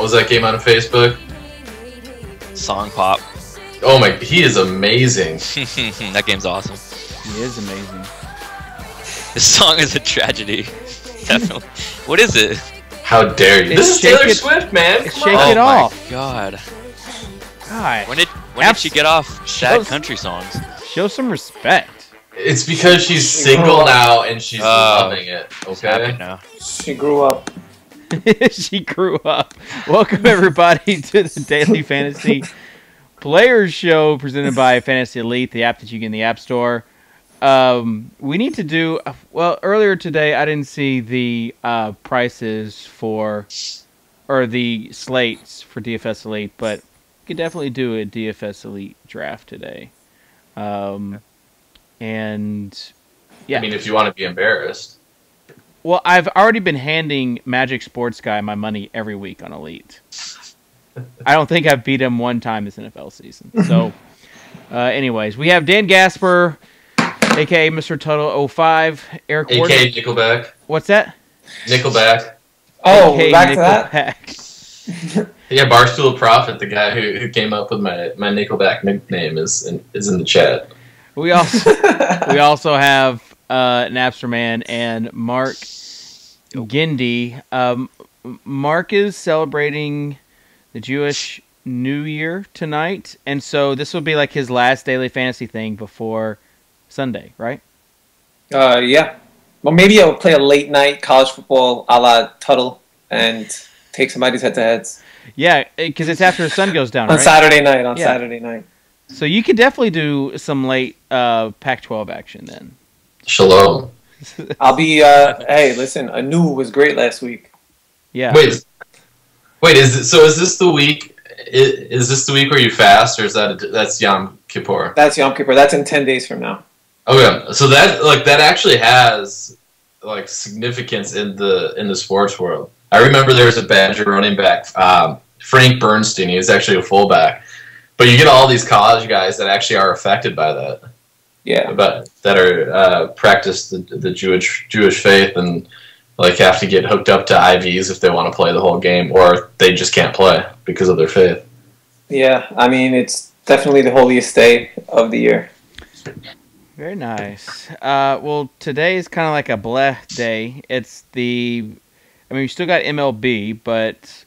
What was that game on Facebook? Song Pop. Oh my, he is amazing. That game's awesome. He is amazing. This song is a tragedy. Definitely. What is it? How dare you? This is Taylor Swift, man. Shake it off. Oh my god. God. When did she get off sad country songs? Show some respect. It's because she's single now and she's loving it. Okay. Now. She grew up. She grew up. Welcome everybody to the Daily Fantasy Players Show presented by FantasyElite, the app that you get in the App Store. We need to do earlier today I didn't see the prices for or the slates for DFS Elite, but we could definitely do a DFS Elite draft today. And yeah, I mean, if you want to be embarrassed. Well, I've already been handing Magic Sports Guy my money every week on Elite. I don't think I've beat him one time this NFL season. So, anyways, we have Dan Gasper, a.k.a. Mr. Total 05. Eric Ward. A.k.a. Nickelback. What's that? Nickelback. Oh, AKA back to that? Yeah, Barstool Prophet, the guy who came up with my Nickelback nickname, is in the chat. We also have Napster Man and Mark Gindy. Mark is celebrating the Jewish New Year tonight, and so this will be like his last daily fantasy thing before Sunday, right? Yeah. Well, maybe I'll play a late night college football a la Tuttle and take somebody's head-to-heads. Yeah, because it's after the sun goes down, on right? Saturday night. Saturday night. So you could definitely do some late Pac-12 action then. Shalom. I'll be. Hey, listen. Anu was great last week. Yeah. Wait. Is this the week? Is this the week where you fast, or is that's Yom Kippur? That's Yom Kippur. That's in 10 days from now. Okay, so that actually has like significance in the sports world. I remember there was a Badger running back, Frank Bernstein. He was actually a fullback, but you get all these college guys that actually are affected by that. Yeah, but that are practice the Jewish faith and like have to get hooked up to IVs if they want to play the whole game, or they just can't play because of their faith. Yeah, I mean it's definitely the holiest day of the year. Very nice. Well, today is kind of like a bleh day. It's you still got MLB, but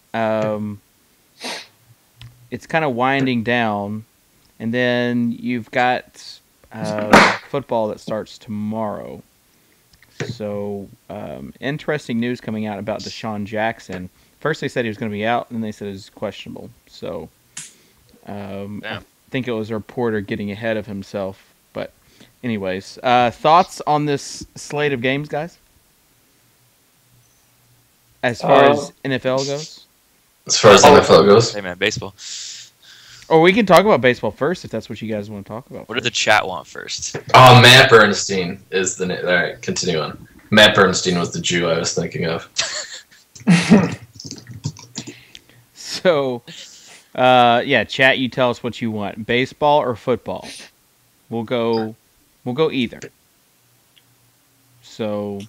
it's kind of winding down, and then you've got football that starts tomorrow. So, interesting news coming out about Deshaun Jackson. First they said he was going to be out, and then they said it was questionable. So, I think it was a reporter getting ahead of himself. But anyways, thoughts on this slate of games, guys? As far as NFL goes? As far as NFL goes? Hey man, baseball. Or we can talk about baseball first if that's what you guys want to talk about. What did the chat want first? Oh, Matt Bernstein is the name. All right, continue on. Matt Bernstein was the Jew I was thinking of. So, chat, you tell us what you want. Baseball or football? We'll go either. So,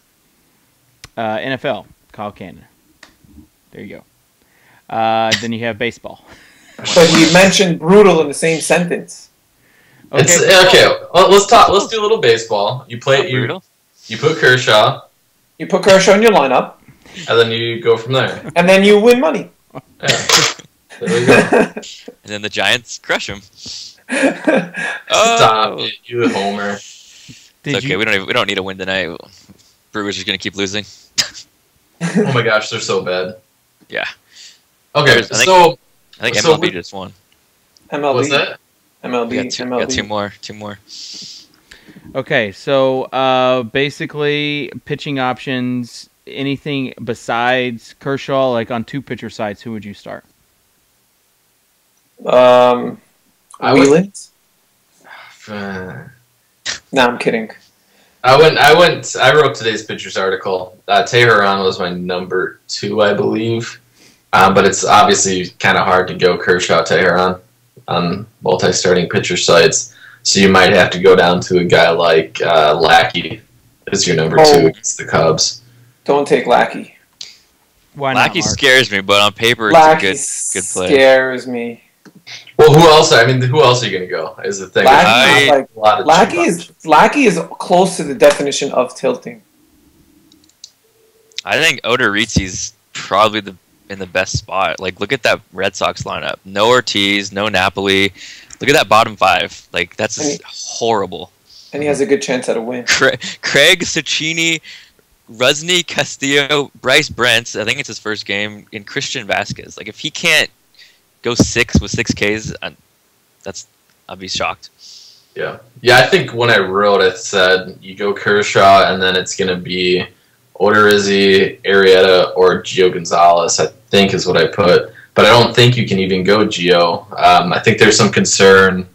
NFL, Kyle Cannon. There you go. Then you have baseball. But you mentioned brutal in the same sentence. Okay. Well, let's talk. Let's do a little baseball. You play. You put Kershaw. You put Kershaw in your lineup, and then you go from there. And then you win money. Yeah. There we go. And then the Giants crush him. Stop it, you homer. It's okay. We don't need to win tonight. Brewers are going to keep losing. Oh my gosh, they're so bad. Yeah. Okay, I think MLB just won. MLB. What's that? MLB. Got two more. Okay, so basically pitching options, anything besides Kershaw, like on two pitcher sides, who would you start? Wheeland? No, I'm kidding. I wrote today's pitchers article. Teheran was my number 2, I believe. But it's obviously kind of hard to go Kershaw Teheran on multi-starting pitcher sites. So you might have to go down to a guy like Lackey as your number 2 against the Cubs. Don't take Lackey. Why not, Lackey Mark? scares me, but on paper, Lackey it's a good play. scares me. Well, who else? I mean, who else are you gonna go? Is the thing. Lackey, I- A lot of Lackey is close to the definition of tilting. I think Odorizzi's probably in the best spot. Like, look at that Red Sox lineup. No Ortiz, no Napoli. Look at that bottom five. Like, that's just horrible. And he has a good chance at a win. Craig Cecchini, Rusney Castillo, Bryce Brent, I think it's his first game, and Christian Vasquez. Like, if he can't go 6 with 6 Ks, I'll be shocked. Yeah. I think when I wrote it, said you go Kershaw, and then it's gonna be Odorizzi, Arrieta, or Gio Gonzalez. I think is what I put, but I don't think you can even go Gio. I think there's some concern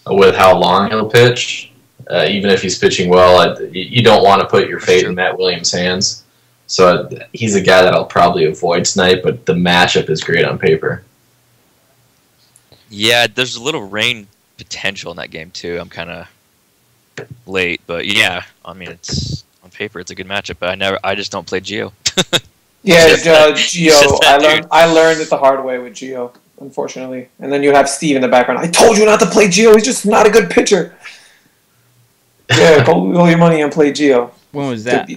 with how long he'll pitch. Even if he's pitching well, you don't want to put your fate in Matt Williams' hands. So he's a guy that I'll probably avoid tonight, but the matchup is great on paper. Yeah, there's a little rain potential in that game, too. I'm kind of late, but yeah, I mean, it's on paper, it's a good matchup, but I just don't play Gio. Yeah, Just Gio. that dude. I learned it the hard way with Gio, unfortunately. And then you have Steve in the background. I told you not to play Gio. He's just not a good pitcher. Yeah, go your money and play Gio. When was that?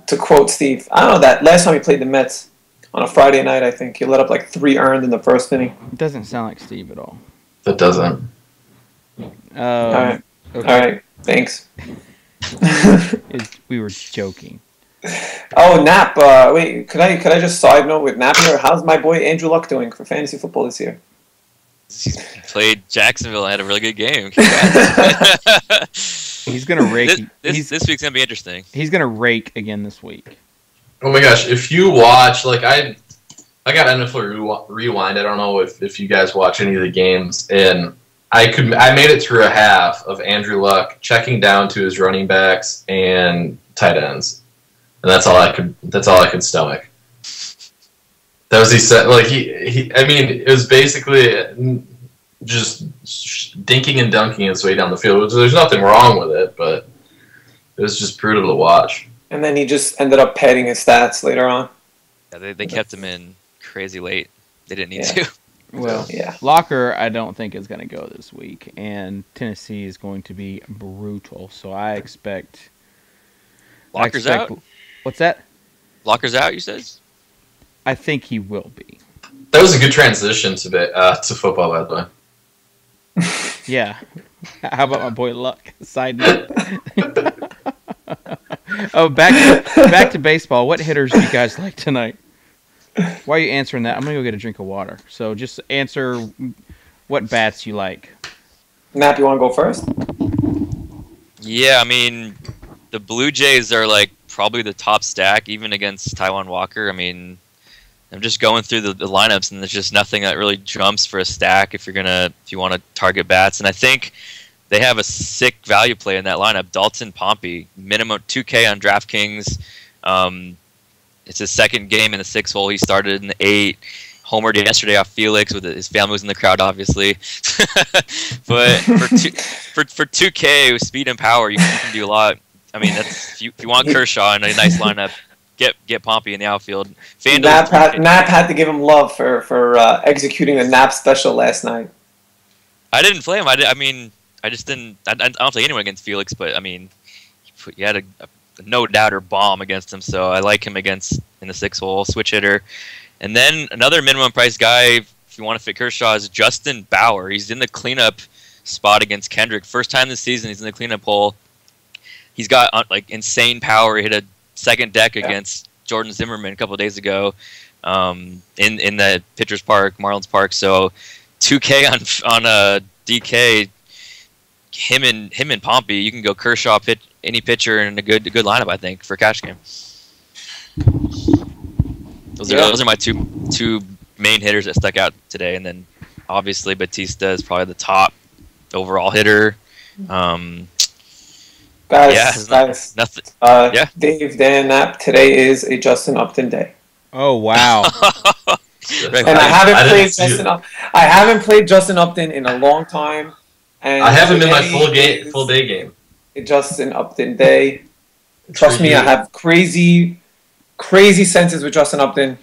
To quote Steve, I don't know that last time he played the Mets on a Friday night. I think he let up like 3 earned in the first inning. It doesn't sound like Steve at all. That doesn't. All right, Okay. all right, thanks. We were joking. Oh, Nap. Wait, could I just side note with Nap here? How's my boy Andrew Luck doing for fantasy football this year? He played Jacksonville and had a really good game. He's gonna rake. This week's going to be interesting. He's gonna rake again this week. Oh my gosh! If you watch, like I got NFL Rewind. I don't know if you guys watch any of the games, and I made it through a half of Andrew Luck checking down to his running backs and tight ends, and that's all I could stomach. That was he. I mean, it was basically just dinking and dunking his way down the field. There's nothing wrong with it, but it was just brutal to watch. And then he just ended up padding his stats later on. Yeah, they kept him in crazy late. They didn't need to. Well, yeah. Locker, I don't think is going to go this week, and Tennessee is going to be brutal. So I expect. Locker's out? What's that? Locker's out, you said? I think he will be. That was a good transition to football, by the way. Yeah. How about my boy Luck? Side note. Oh, back to baseball. What hitters do you guys like tonight? While you're answering that, I'm gonna go get a drink of water. So just answer what bats you like. Nap, you want to go first? Yeah, I mean, the Blue Jays are like probably the top stack, even against Taijuan Walker. I mean, I'm just going through the lineups, and there's just nothing that really jumps for a stack if you want to target bats. And I think they have a sick value play in that lineup. Dalton Pompey, minimum 2K on DraftKings. It's his second game in the 6 hole. He started in the 8. Homered yesterday off Felix with his family was in the crowd, obviously. But for 2K with speed and power, you can do a lot. I mean, that's if you want Kershaw in a nice lineup, get Pompey in the outfield. Nap had to give him love for executing a Nap special last night. I didn't play him. I just didn't. I don't play anyone against Felix, but I mean, he had a no-doubter bomb against him, so I like him in the 6 hole, switch hitter. And then another minimum price guy, if you want to fit Kershaw, is Justin Bauer. He's in the cleanup spot against Kendrick. First time this season he's in the cleanup hole. He's got like insane power. He hit a second deck against Jordan Zimmerman a couple of days ago in the Pitchers Park, Marlins Park. So 2K on a DK, him and Pompey. You can go Kershaw, any pitcher, and a good lineup, I think, for a cash game. Those are my two main hitters that stuck out today, and then obviously Batista is probably the top overall hitter. Guys, nothing. Dave, Dan, Nap, today is a Justin Upton day. Oh wow! And I haven't played Justin Upton in a long time. And I have him in my full day game. A Justin Upton day. Trust me, I have crazy senses with Justin Upton.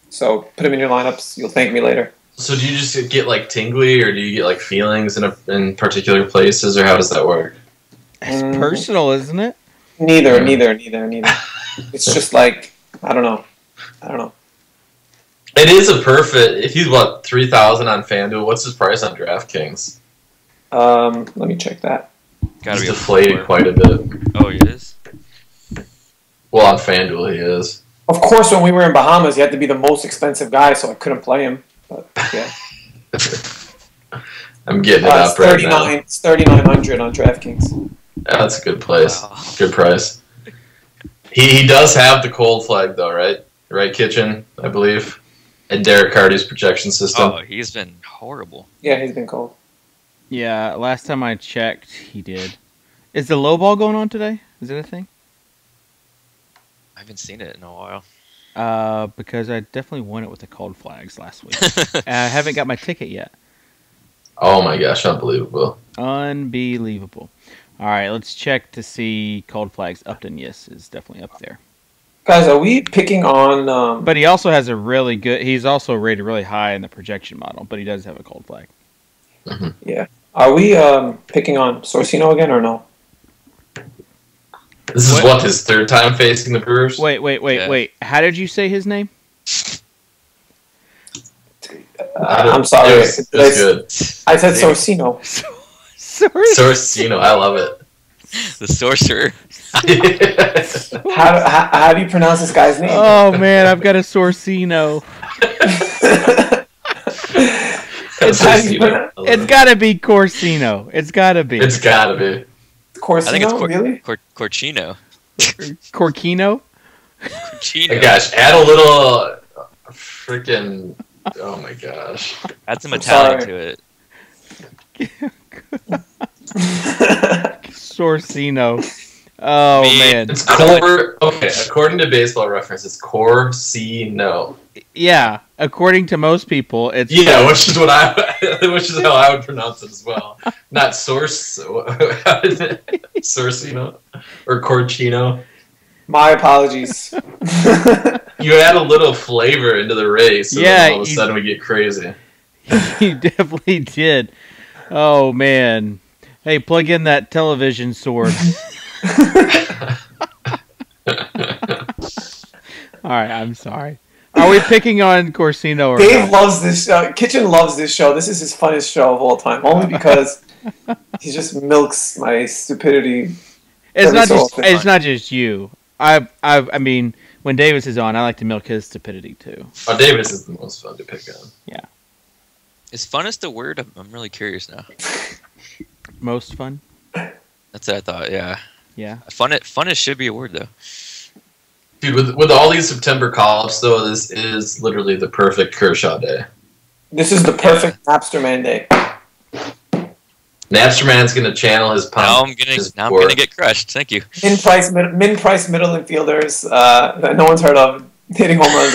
So put him in your lineups. You'll thank me later. So do you just get like tingly, or do you get like feelings in particular places, or how does that work? It's personal, isn't it? Neither. It's just like I don't know. It is a perfect. If he's 3,000 on FanDuel, what's his price on DraftKings? Let me check that. Gotta He's be deflated quite a bit. Oh, he is. Well, on FanDuel, he is. Of course, when we were in Bahamas, he had to be the most expensive guy, so I couldn't play him. But yeah, I'm getting it up right now. It's 3,900 on DraftKings. Yeah, that's a good place. Wow. Good price. He does have the cold flag though, right? Right, Kitchen, I believe, and Derek Carty's projection system. Oh, he's been horrible. Yeah, he's been cold. Yeah, last time I checked, he did. Is the low ball going on today? Is it a thing? I haven't seen it in a while. Because I definitely won it with the cold flags last week. I haven't got my ticket yet. Oh my gosh, unbelievable! Unbelievable. All right, let's check to see cold flags. Upton, yes, is definitely up there. Guys, are we picking on... But he also has a really good... He's also rated really high in the projection model, but he does have a cold flag. Mm-hmm. Yeah. Are we picking on Sorcino again or no? This is what his third time facing the Brewers. Wait. How did you say his name? I'm sorry. It was good. I said Sorcino. Sorcino, I love it. The sorcerer. How do you pronounce this guy's name? Oh man, I've got a Sorcino. It's got to be Corsino. It's got to be. It's got to be. Corsino, I think it's really? Corchino. Corkino? Corchino. Gosh, add a little freaking... Oh my gosh. Add some Italian to it. Sorcino. Oh man. It's Cor. Okay, according to Baseball Reference, it's Corsino. Yeah, according to most people, it's which is how I would pronounce it as well. Not source. Sorcino or Corchino. My apologies. You add a little flavor into the race, and then all of a sudden we get crazy. You definitely did. Oh man. Hey, plug in that television sword. All right, I'm sorry. Are we picking on Corsino or Dave loves this show. Kitchen loves this show. This is his funnest show of all time, only because he just milks my stupidity. It's not just you. I mean, when Davis is on, I like to milk his stupidity too. Oh, Davis is the most fun to pick on. Yeah. Is funnest a word? I'm really curious now. Most fun? That's what I thought, yeah. Yeah. Funnest should be a word, though. Dude, with all these September call-ups, though, this is literally the perfect Kershaw day. This is the perfect Napster Man day. Napster Man's going to channel his pump. Now I'm gonna get crushed. Thank you. Min price middle infielders that no one's heard of hitting home runs.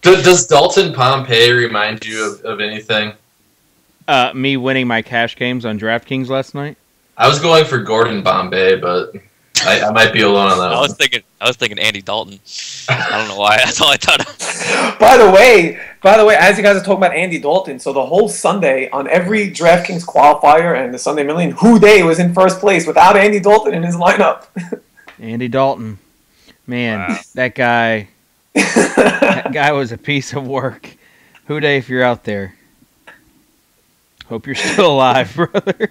Does Dalton Pompey remind you of anything? Me winning my cash games on DraftKings last night. I was going for Gordon Bombay, but I might be alone on that. I was thinking Andy Dalton. I don't know why. That's all I thought of. By the way, as you guys are talking about Andy Dalton, so the whole Sunday on every DraftKings qualifier and the Sunday Million, Houday was in first place without Andy Dalton in his lineup. Andy Dalton, man, Wow. that guy was a piece of work. Houday, if you're out there, hope you're still alive, brother.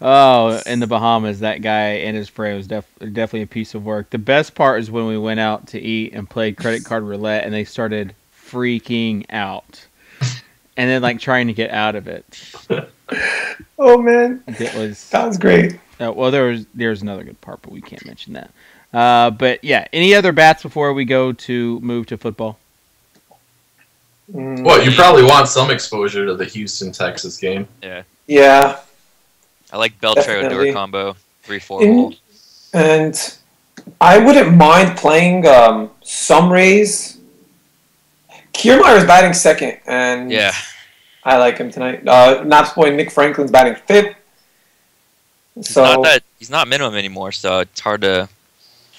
Oh, in the Bahamas, that guy and his friend was definitely a piece of work. The best part is when we went out to eat and played credit card roulette, and they started freaking out, and then like trying to get out of it. Oh man, That was great. Well, there's another good part, but we can't mention that. But yeah, any other bats before we go to move to football? Well, you probably want some exposure to the Houston, Texas game. Yeah. Yeah. I like Beltre Definitely. Odor combo, 3-4 hole. And I wouldn't mind playing some Rays. Kiermaier is batting second, and Yeah. I like him tonight. Naps boy Nick Franklin's batting fifth. So He's not minimum anymore, so it's hard to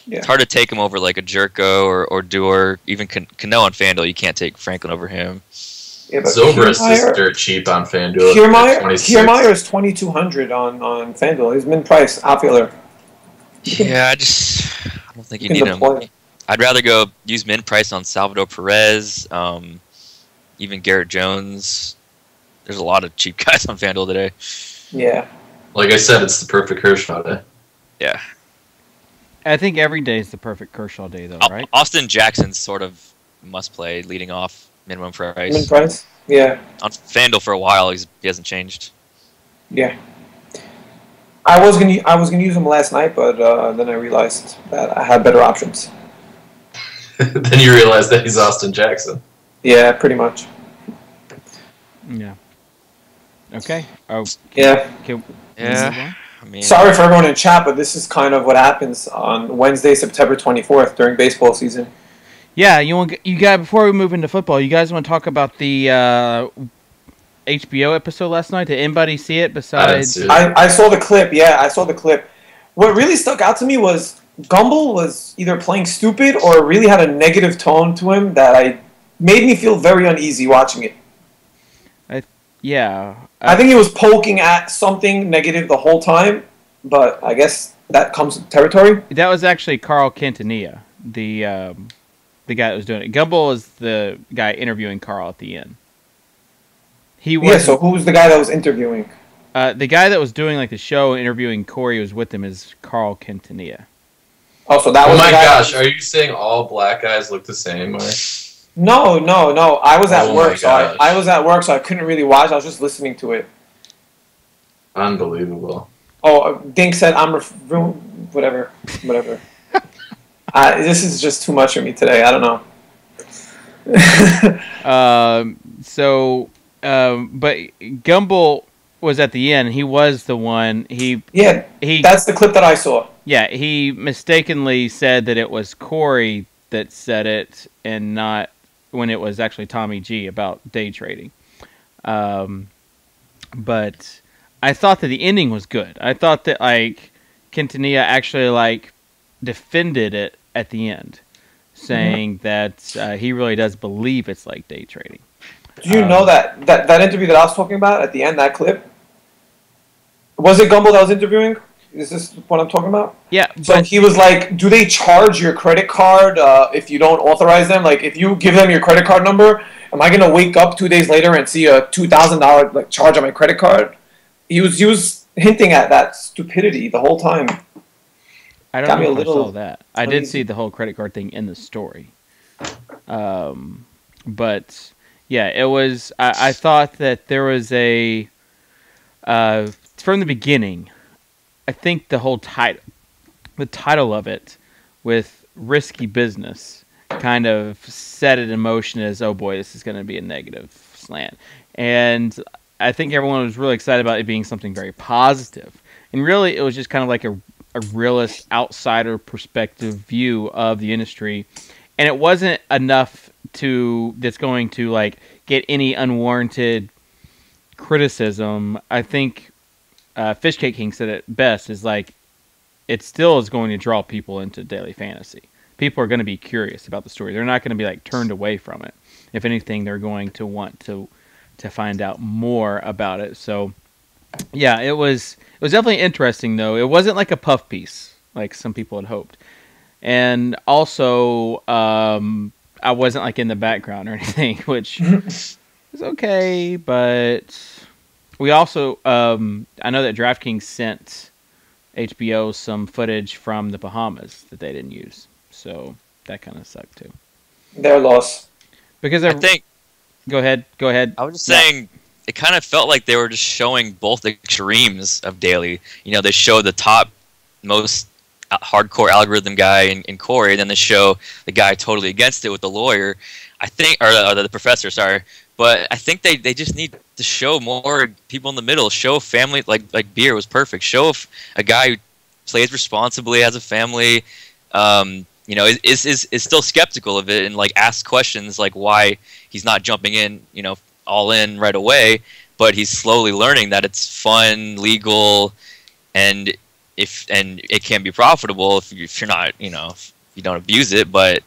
Yeah. It's hard to take him over like a Jerko or Dewar, even Cano on FanDuel. You can't take Franklin over him. Yeah, but Zobrist is dirt cheap on FanDuel. Kiermaier is 2,200 on FanDuel. He's min-price outfielder. Yeah, I don't think you need him. I'd rather go use min price on Salvador Perez, even Garrett Jones. There's a lot of cheap guys on FanDuel today. Yeah. Like I said, it's the perfect Kershaw day. Yeah. I think every day is the perfect Kershaw day, though, right? Austin Jackson's sort of must play, leading off minimum price. Min price? Yeah. On FanDuel for a while, he hasn't changed. Yeah. I was gonna use him last night, but then I realized that I had better options. Then you realize that he's Austin Jackson. Yeah, pretty much. Yeah. Okay. Oh. Yeah. Yeah. I mean, sorry for everyone in chat, but this is kind of what happens on Wednesday, September 24th during baseball season. Yeah, you guys. Before we move into football, you guys want to talk about the HBO episode last night? Did anybody see it? Besides, I saw the clip. Yeah, I saw the clip. What really stuck out to me was Gumbel was either playing stupid or really had a negative tone to him that made me feel very uneasy watching it. I think he was poking at something negative the whole time, but I guess that comes with territory. That was actually Carl Quintanilla, the guy that was doing it. Gumbel is the guy interviewing Carl at the end. So who was the guy that was interviewing? The guy that was doing like the show interviewing Corey was with him is Carl Quintanilla. Oh, so that was. Oh my gosh! Are you saying all black guys look the same? Or? No. I was at work, so I was at work, so I couldn't really watch. I was just listening to it. Unbelievable. Oh, Dink said I'm whatever. This is just too much for me today. I don't know. But Gumbel was at the end. He was the one. That's the clip that I saw. Yeah, he mistakenly said that it was Corey that said it, and not when it was actually Tommy G about day trading. But I thought that the ending was good. I thought that Quintanilla actually defended it at the end, saying that he really does believe it's like day trading. Do you know that interview that I was talking about at the end, that clip? Was it Gumbel that was interviewing? Is this what I'm talking about? Yeah. So he was like, do they charge your credit card if you don't authorize them? Like, if you give them your credit card number, am I going to wake up 2 days later and see a $2,000 charge on my credit card? He was hinting at that stupidity the whole time. I don't know if I saw that. I did see the whole credit card thing in the story. But, yeah, it was... I thought that there was a... from the beginning... I think the whole the title of it, with risky business, kind of set it in motion as, oh boy, this is going to be a negative slant. And I think everyone was really excited about it being something very positive. And really, it was just kind of like a realist outsider perspective view of the industry. And it wasn't enough that's going to get any unwarranted criticism. I think Fish Cake King said it best, is it still is going to draw people into daily fantasy. People are going to be curious about the story. They're not going to be turned away from it. If anything, they're going to want to find out more about it. So, yeah, it was definitely interesting, though. It wasn't like a puff piece, like some people had hoped. And also, I wasn't in the background or anything, which is okay, but... We also, I know that DraftKings sent HBO some footage from the Bahamas that they didn't use. So that kind of sucked too. Their loss. Because I think... Go ahead. I was just saying, it kind of felt like they were just showing both extremes of daily. They show the top, most hardcore algorithm guy in Corey, and then they show the guy totally against it with the lawyer. I think, or the professor, sorry. But I think they just need to show more people in the middle. Show family, like Beer was perfect. Show a guy who plays responsibly, has a family, is still skeptical of it and asks questions like why he's not jumping in, all in right away. But he's slowly learning that it's fun, legal, and and it can be profitable if you're not, if you don't abuse it, but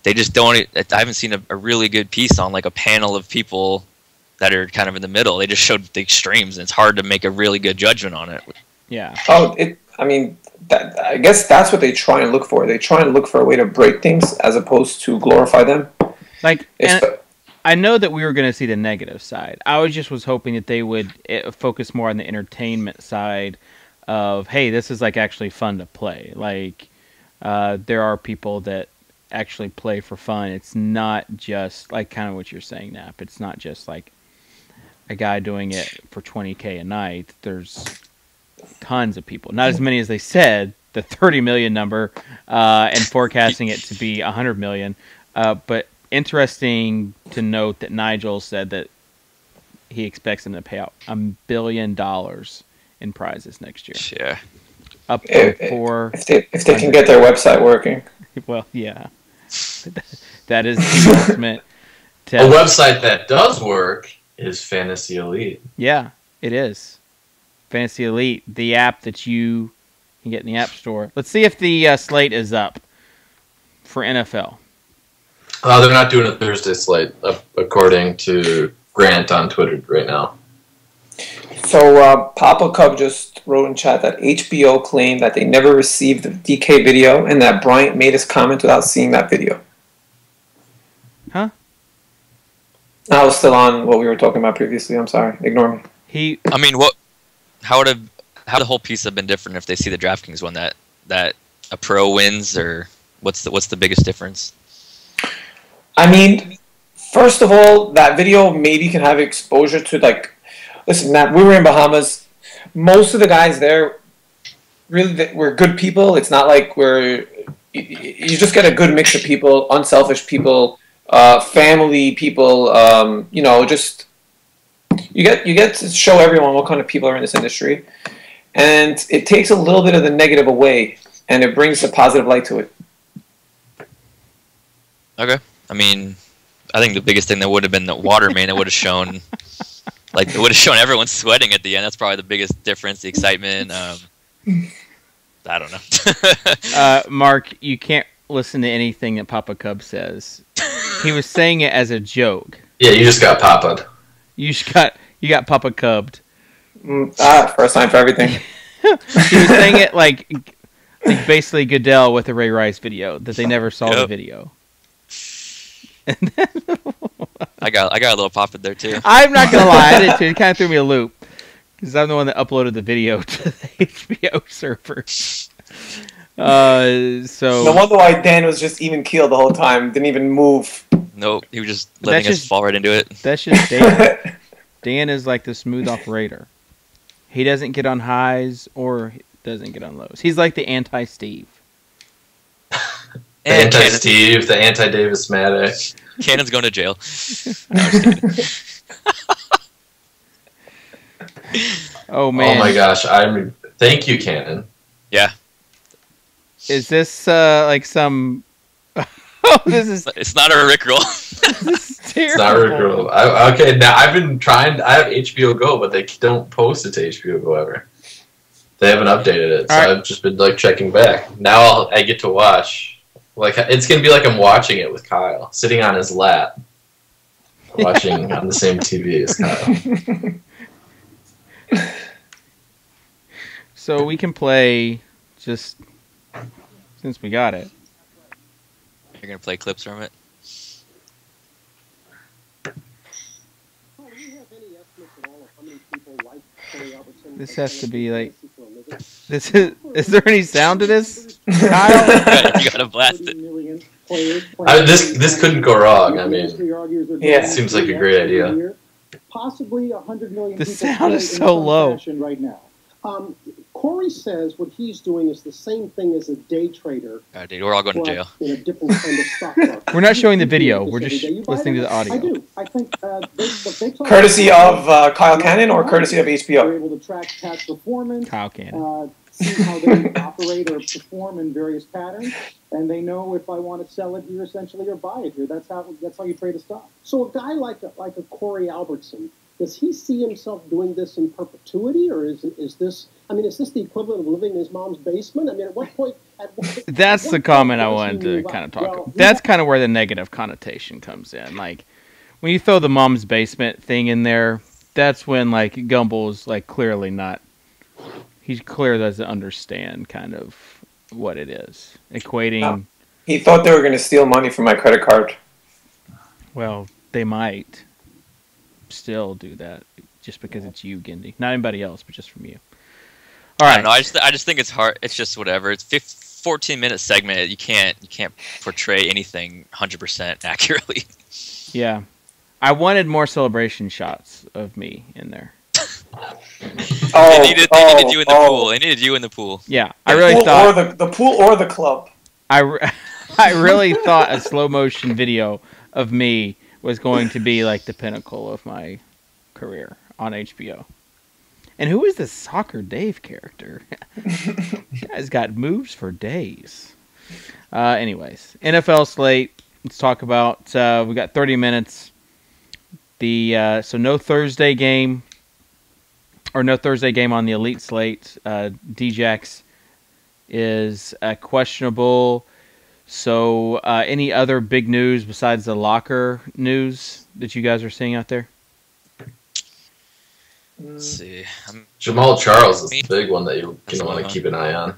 they just don't. I haven't seen a really good piece on like a panel of people that are kind of in the middle. They just showed the extremes, and it's hard to make a really good judgment on it. Yeah. Oh, I guess that's what they try and look for. They try and look for a way to break things as opposed to glorify them. Like, I know that we were going to see the negative side. I was hoping that they would focus more on the entertainment side of, hey, this is like actually fun to play. Like, there are people that actually play for fun. It's not just like kind of what you're saying, Nap. It's not just like a guy doing it for $20K a night. There's tons of people, not as many as they said, the 30 million number, and forecasting it to be 100 million. But interesting to note that Nigel said that he expects them to pay out $1 billion in prizes next year. Yeah. Up to four. If they can get their website working. Well, yeah. That is the ultimate test. A website that does work is Fantasy Elite. Yeah, it is. Fantasy Elite, the app that you can get in the App Store. Let's see if the slate is up for NFL. They're not doing a Thursday slate, according to Grant on Twitter right now. So Papa Cub just wrote in chat that HBO claimed that they never received the DK video and that Bryant made his comment without seeing that video. Huh? I was still on what we were talking about previously. I'm sorry. Ignore me. I mean, how would the whole piece have been different if they see the DraftKings one that a pro wins, or what's the biggest difference? I mean, first of all, that video maybe can have exposure to, like, listen, Matt, we were in Bahamas. Most of the guys there really were good people. It's not like you just get a good mix of people, unselfish people, family people, just you get to show everyone what kind of people are in this industry. And it takes a little bit of the negative away, and it brings a positive light to it. Okay. I mean, I think the biggest thing that would have been the water main. It would have shown, it would have shown everyone sweating at the end. That's probably the biggest difference. The excitement. I don't know. Mark, you can't listen to anything that Papa Cub says. He was saying it as a joke. Yeah, you just got Papa'd. You got Papa Cubbed. First time for everything. He was saying it like basically Goodell with the Ray Rice video that they never saw the video. I got a little pop in there too. I'm not gonna lie, I did too. It kind of threw me a loop because I'm the one that uploaded the video to the HBO server. So no wonder why Dan was just even keeled the whole time. Didn't even move. Nope, he was just letting us fall right into it. That's just Dan. Dan is like the smooth operator. He doesn't get on highs or doesn't get on lows. He's like the anti-Steve. The anti-Steve, the anti-Davis Maddox. Cannon's going to jail. No, I'm just kidding. Oh man! Oh my gosh! Thank you, Cannon. Yeah. Is this like some? Oh, this is. It's not a Rickroll. This is terrible. It's not Rickroll. Okay, now I've been trying. I have HBO Go, but they don't post it to HBO Go ever. They haven't updated it, so I've just been checking back. Now I get to watch. It's gonna be like I'm watching it with Kyle, sitting on his lap, watching on the same TV as Kyle. So we can play just since we got it. You're gonna play clips from it. This has to be like. This is there any sound to this, Kyle? You gotta blast it. This couldn't go wrong. I mean, yeah, it seems like a great idea. Possibly 100 million. The sound is so low. Right now. Corey says what he's doing is the same thing as a day trader. Dude, we're all going to jail. In a different kind of stock market. We're not showing the video. We're just listening to the audio. I do. I think courtesy of Kyle Cannon or courtesy of HBO? We're able to track past performance. Kyle Cannon. See how they operate or perform in various patterns, and they know if I want to sell it here essentially or buy it here. That's how you trade a stock. So a guy like a Corey Albertson, does he see himself doing this in perpetuity, or is this I mean, is this the equivalent of living in his mom's basement? I mean, at what point? That's the comment I wanted to kind of talk Well, about. That's kind of where the negative connotation comes in. Like, when you throw the mom's basement thing in there, that's when, like, Gumbel's, like, clearly not... He clearly doesn't understand kind of what it is. Equating... No. He thought they were going to steal money from my credit card. Well, they might still do that just because it's you, Gindy. Not anybody else, but just from you. All right. No, I just think it's hard. It's just whatever. It's 14-minute segment. You can't portray anything 100% accurately. Yeah. I wanted more celebration shots of me in there. They needed you in the pool. They needed you in the pool. Yeah, I really thought the pool or the club. I really thought a slow motion video of me was going to be like the pinnacle of my career on HBO. And who is this Soccer Dave character? This guy's got moves for days. Anyways, NFL slate. Let's talk about. We got 30 minutes. So no Thursday game. Or no Thursday game on the Elite slate. Djax is questionable. So any other big news besides the locker news that you guys are seeing out there? Let's see. Jamal Charles is the big one that you're going to want to keep an eye on.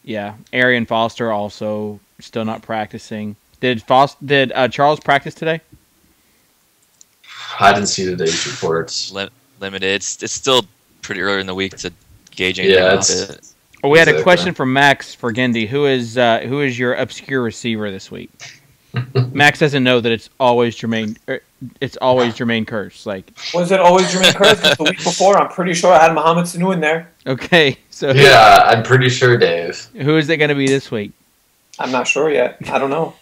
Yeah. Arian Foster also still not practicing. Did Charles practice today? I didn't see today's reports. Limited. It's still pretty early in the week to gauge anything about it. Well, we had a question from Max for Gindy. Who is your obscure receiver this week? Max doesn't know that it's always Jermaine. It's always Jermaine Kearse. Like, was it always Jermaine Kearse? The week before, I'm pretty sure I had Mohamed Sanu in there. Okay, so yeah, I'm pretty sure, Dave. Who is it going to be this week? I'm not sure yet. I don't know.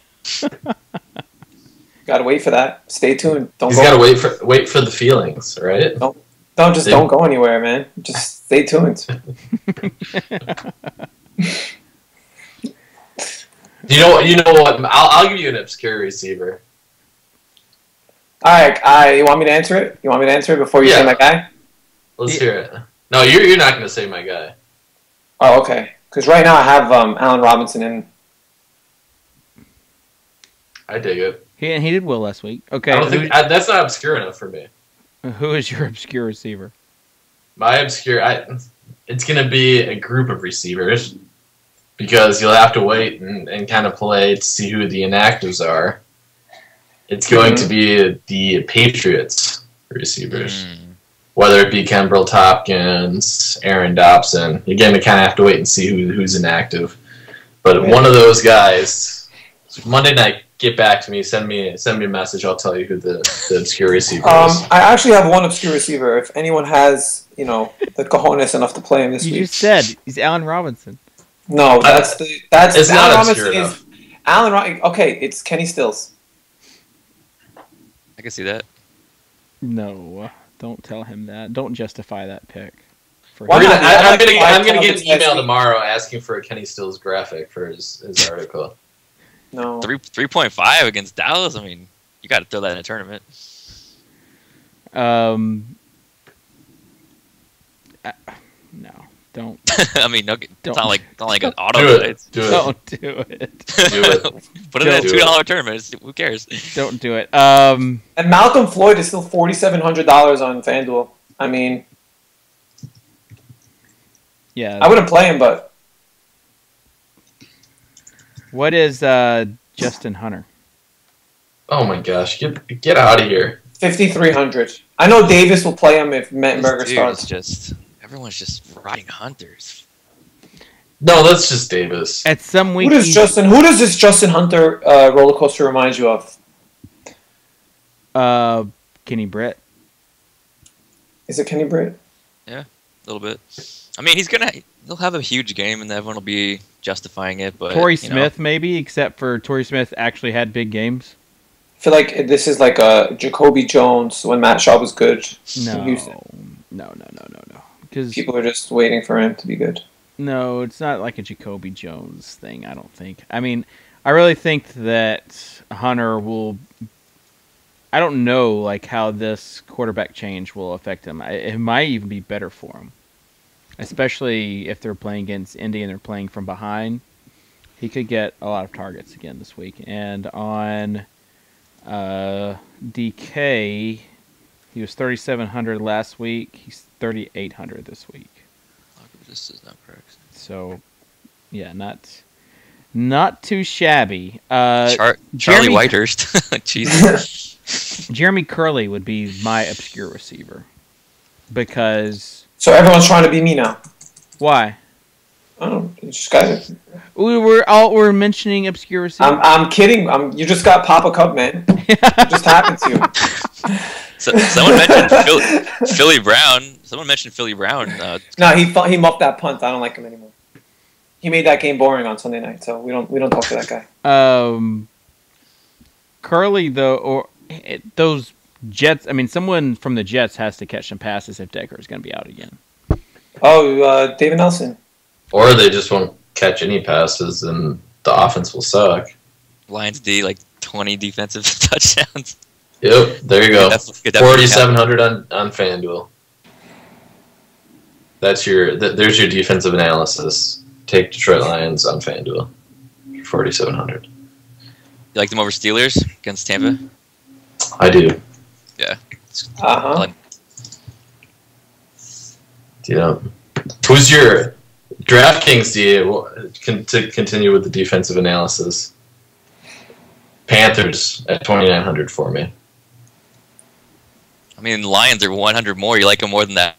Gotta wait for that. Stay tuned. He's gotta wait for the feelings, right? Don't go anywhere, man. Just stay tuned. You know what? I'll give you an obscure receiver. All right, you want me to answer it? You want me to answer it before you say my guy? Let's hear it. No, you're not going to say my guy. Oh, okay. Because right now I have Allen Robinson in. I dig it. He did well last week. Okay, I don't think that's not obscure enough for me. Who is your obscure receiver? My obscure, it's going to be a group of receivers because you'll have to wait and kind of play to see who the inactives are. It's going to be the Patriots receivers, whether it be Kenbrell Tompkins, Aaron Dobson. Again, we kind of have to wait and see who's inactive. But one of those guys, Monday night, get back to me. Send me a message. I'll tell you who the obscure receiver is. I actually have one obscure receiver. If anyone has, the cojones enough to play him this week. You just said he's Allen Robinson. No, that's it's Allen not Robinson obscure enough. Okay, it's Kenny Stills. I can see that. No, don't tell him that. Don't justify that pick. I'm gonna get an email tomorrow asking for a Kenny Stills graphic for his article. No. 3.5 against Dallas. I mean, you got to throw that in a tournament. No, don't. I mean, no, it's not like an auto. Do it. Don't do it. Do it. Put it in a $2 tournament. Who cares? Don't do it. And Malcolm Floyd is still $4,700 on FanDuel. I mean, yeah, I wouldn't play him, but. What is Justin Hunter? Oh my gosh, get out of here. 5,300. I know Davis will play him if Mettenberger starts. Everyone's just riding Hunters. No, that's just Davis. At some week, who does this Justin Hunter roller coaster remind you of? Kenny Britt. Is it Kenny Britt? Yeah, a little bit. I mean, he'll have a huge game, and everyone will be justifying it. But Torrey Smith, maybe, except for Torrey Smith actually had big games. I feel like this is like a Jacoby Jones when Matt Shaw was good. No. Because people are just waiting for him to be good. No, it's not like a Jacoby Jones thing, I don't think. I mean, I really think that Hunter will... I don't know like how this quarterback change will affect him. It might even be better for him. especially if they're playing against Indy and they're playing from behind. He could get a lot of targets again this week. And on DK, he was 3,700 last week. He's 3,800 this week. This is not correct. So, yeah, not too shabby. Charlie Jeremy, Whitehurst. Jesus. Jeremy Curley would be my obscure receiver. Because... So everyone's trying to be me now. Why? I don't know. You just got it. We're mentioning obscure receivers. I'm kidding. You just got Papa Cup, man. It just happened to you. So, someone mentioned Philly Brown. Someone mentioned Philly Brown. No, he muffed that punt. I don't like him anymore. He made that game boring on Sunday night, so we don't talk to that guy. Curly though, or those Jets. I mean, someone from the Jets has to catch some passes if Decker is going to be out again. Oh, David Nelson. Or they just won't catch any passes, and the offense will suck. Lions D, like 20 defensive touchdowns. Yep, there you go. 4,700 on FanDuel. There's your defensive analysis. Take Detroit Lions on FanDuel. 4,700. You like them over Steelers against Tampa? I do. Yeah. Yeah. Who's your DraftKings to continue with the defensive analysis? Panthers at 2,900 for me. I mean, the Lions are 100 more. You like them more than that?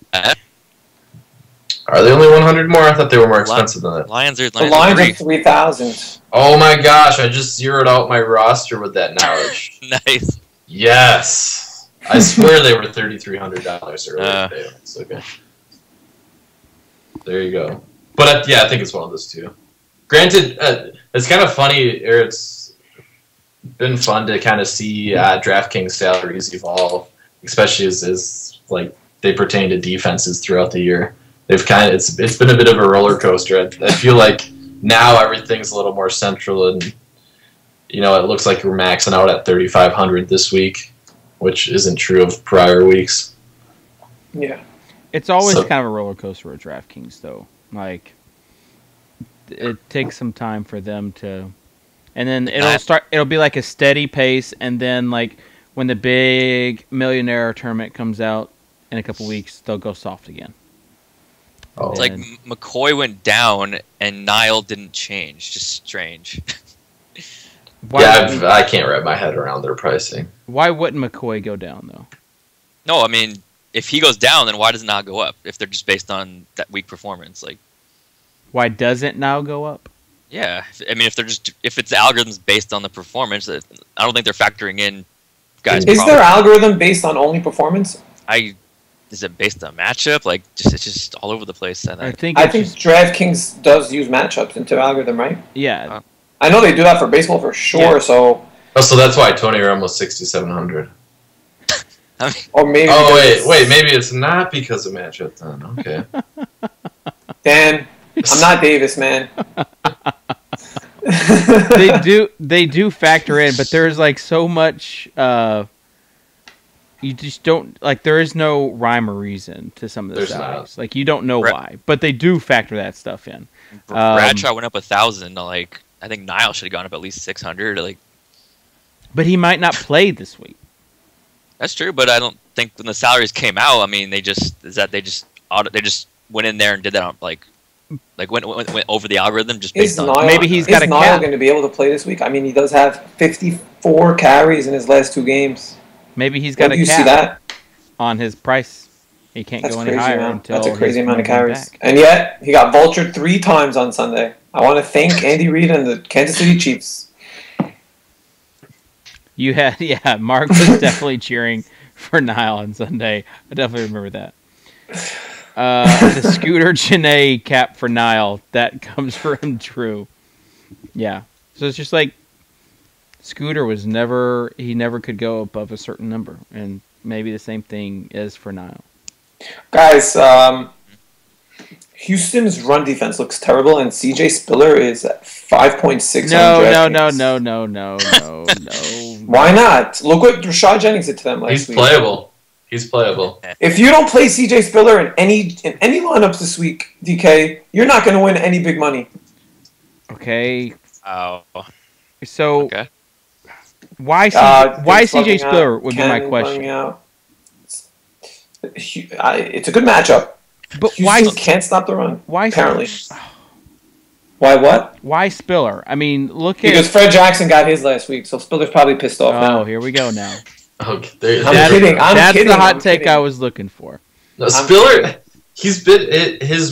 Are they only 100 more? I thought they were more expensive than that. Lions are the Lions are 3,000. Oh my gosh! I just zeroed out my roster with that knowledge. Nice. Yes, I swear they were $3,300 earlier today. It's okay. There you go. But yeah, I think it's one of those two. Granted, it's kind of funny, or it's been fun to kind of see DraftKings salaries evolve, especially as like they pertain to defenses throughout the year. They've it's been a bit of a roller coaster. I feel like now everything's a little more central, and it looks like we're maxing out at 3,500 this week, which isn't true of prior weeks. Yeah, it's always kind of a roller coaster with DraftKings, though. Like, it takes some time for them to, and then it'll be like a steady pace, and then like when the big millionaire tournament comes out in a couple weeks, they'll go soft again. It's like McCoy went down and Nile didn't change. Just strange. I can't wrap my head around their pricing. Why wouldn't McCoy go down, though? No, I mean, if he goes down, then why does it not go up? If they're just based on that weak performance, like, why doesn't now go up? Yeah, I mean, if it's algorithms based on the performance, I don't think they're factoring in guys. Is their algorithm based on only performance? Is it based on matchup? Like, it's just all over the place. I think DraftKings does use matchups into algorithm, right? Yeah. I know they do that for baseball for sure. Yeah. So that's why Tony Romo was 6,700. Or maybe. Oh wait, maybe it's not because of matchup then. Okay. Dan, I'm not Davis, man. They do factor in, but there's like so much. You just don't like. There is no rhyme or reason to some of the salaries. Like, you don't know why, but they do factor that stuff in. Bradshaw went up 1,000. Like, I think Nile should have gone up at least 600. Like, but he might not play this week. That's true, but I don't think when the salaries came out, I mean, they just went in there and did that on, like went over the algorithm just based on. Maybe he's got a cap. Is Nile going to be able to play this week? I mean, he does have 54 carries in his last 2 games. Maybe he's got a cap. See that on his price. He can't go any higher until that's a crazy amount of carries. Back. And yet he got vultured 3 times on Sunday. I want to thank Andy Reid and the Kansas City Chiefs. Mark was definitely cheering for Nile on Sunday. I definitely remember that. The Scooter Janae cap for Nile, that comes from true. Yeah. So it's just like Scooter never could go above a certain number, and maybe the same thing is for Nile. Guys, Houston's run defense looks terrible, and CJ Spiller is at 5.6. No. Why not? Look what Rashad Jennings did to them last week. He's playable. He's playable. If you don't play CJ Spiller in any lineups this week, DK, you're not going to win any big money. Okay. Oh. So Okay. why Thanks CJ bugging Spiller out. would be Ken my bugging question. out. It's a good matchup. But Houston can't stop the run. Why? Apparently. Why what? Why Spiller? I mean, look at Because Fred Jackson got his last week, so Spiller's probably pissed off now. Oh, here we go now. Okay, I'm kidding. That's kidding. the hot I'm take kidding. I was looking for. No, Spiller, his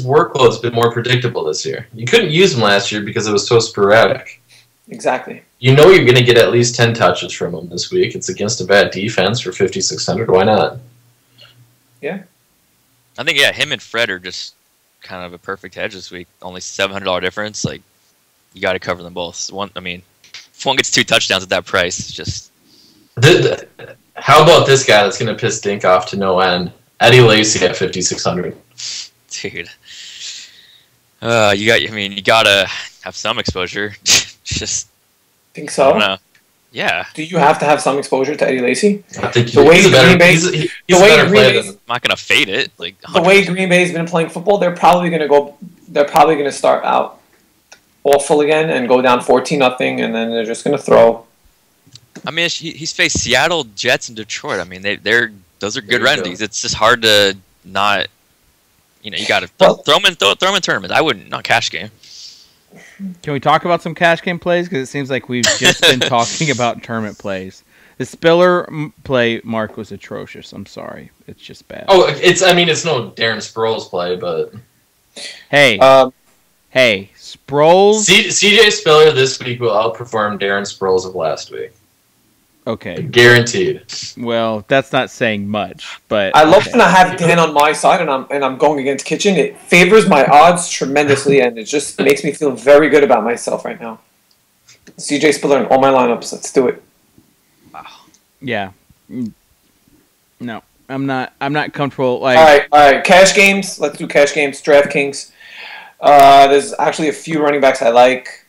workload's been more predictable this year. You couldn't use him last year because it was so sporadic. Exactly. You know you're going to get at least 10 touches from him this week. It's against a bad defense for 5,600. Why not? Yeah. I think him and Fred are just kind of a perfect hedge this week. Only $700 difference. Like, you got to cover them both. If one gets 2 touchdowns at that price, it's just. How about this guy that's going to piss Dink off to no end? Eddie Lacy at 5,600. Dude. You gotta have some exposure. Just. Think I so? don't know. Yeah. Do you have to have some exposure to Eddie Lacy? I think The way he's a better, Green Bay- he's a the better way Green player Bay's- than. I'm not gonna fade it. Like The way Green Bay's been playing football, they're probably going to start out awful again and go down 14-0, and then they're just going to throw. I mean, he's faced Seattle, Jets, and Detroit. I mean, those are good There you remedies. go. It's just hard to not. You got to Well- throw them in tournaments. I wouldn't, not cash game. Can we talk about some cash game plays? Because it seems like we've just been talking about tournament plays. The Spiller play, Mark, was atrocious. I'm sorry. It's just bad. Oh, it's no Darren Sproles play, but Hey, Sproles. CJ Spiller this week will outperform Darren Sproles of last week. Okay, Guaranteed. well, that's not saying much, but I love okay. when I have Dan on my side and I'm going against Kitchen. It favors my odds tremendously, and it just makes me feel very good about myself right now. CJ Spiller in all my lineups. Let's do it. Yeah. No, I'm not comfortable. All right. Cash games. Let's do cash games. DraftKings. There's actually a few running backs I like.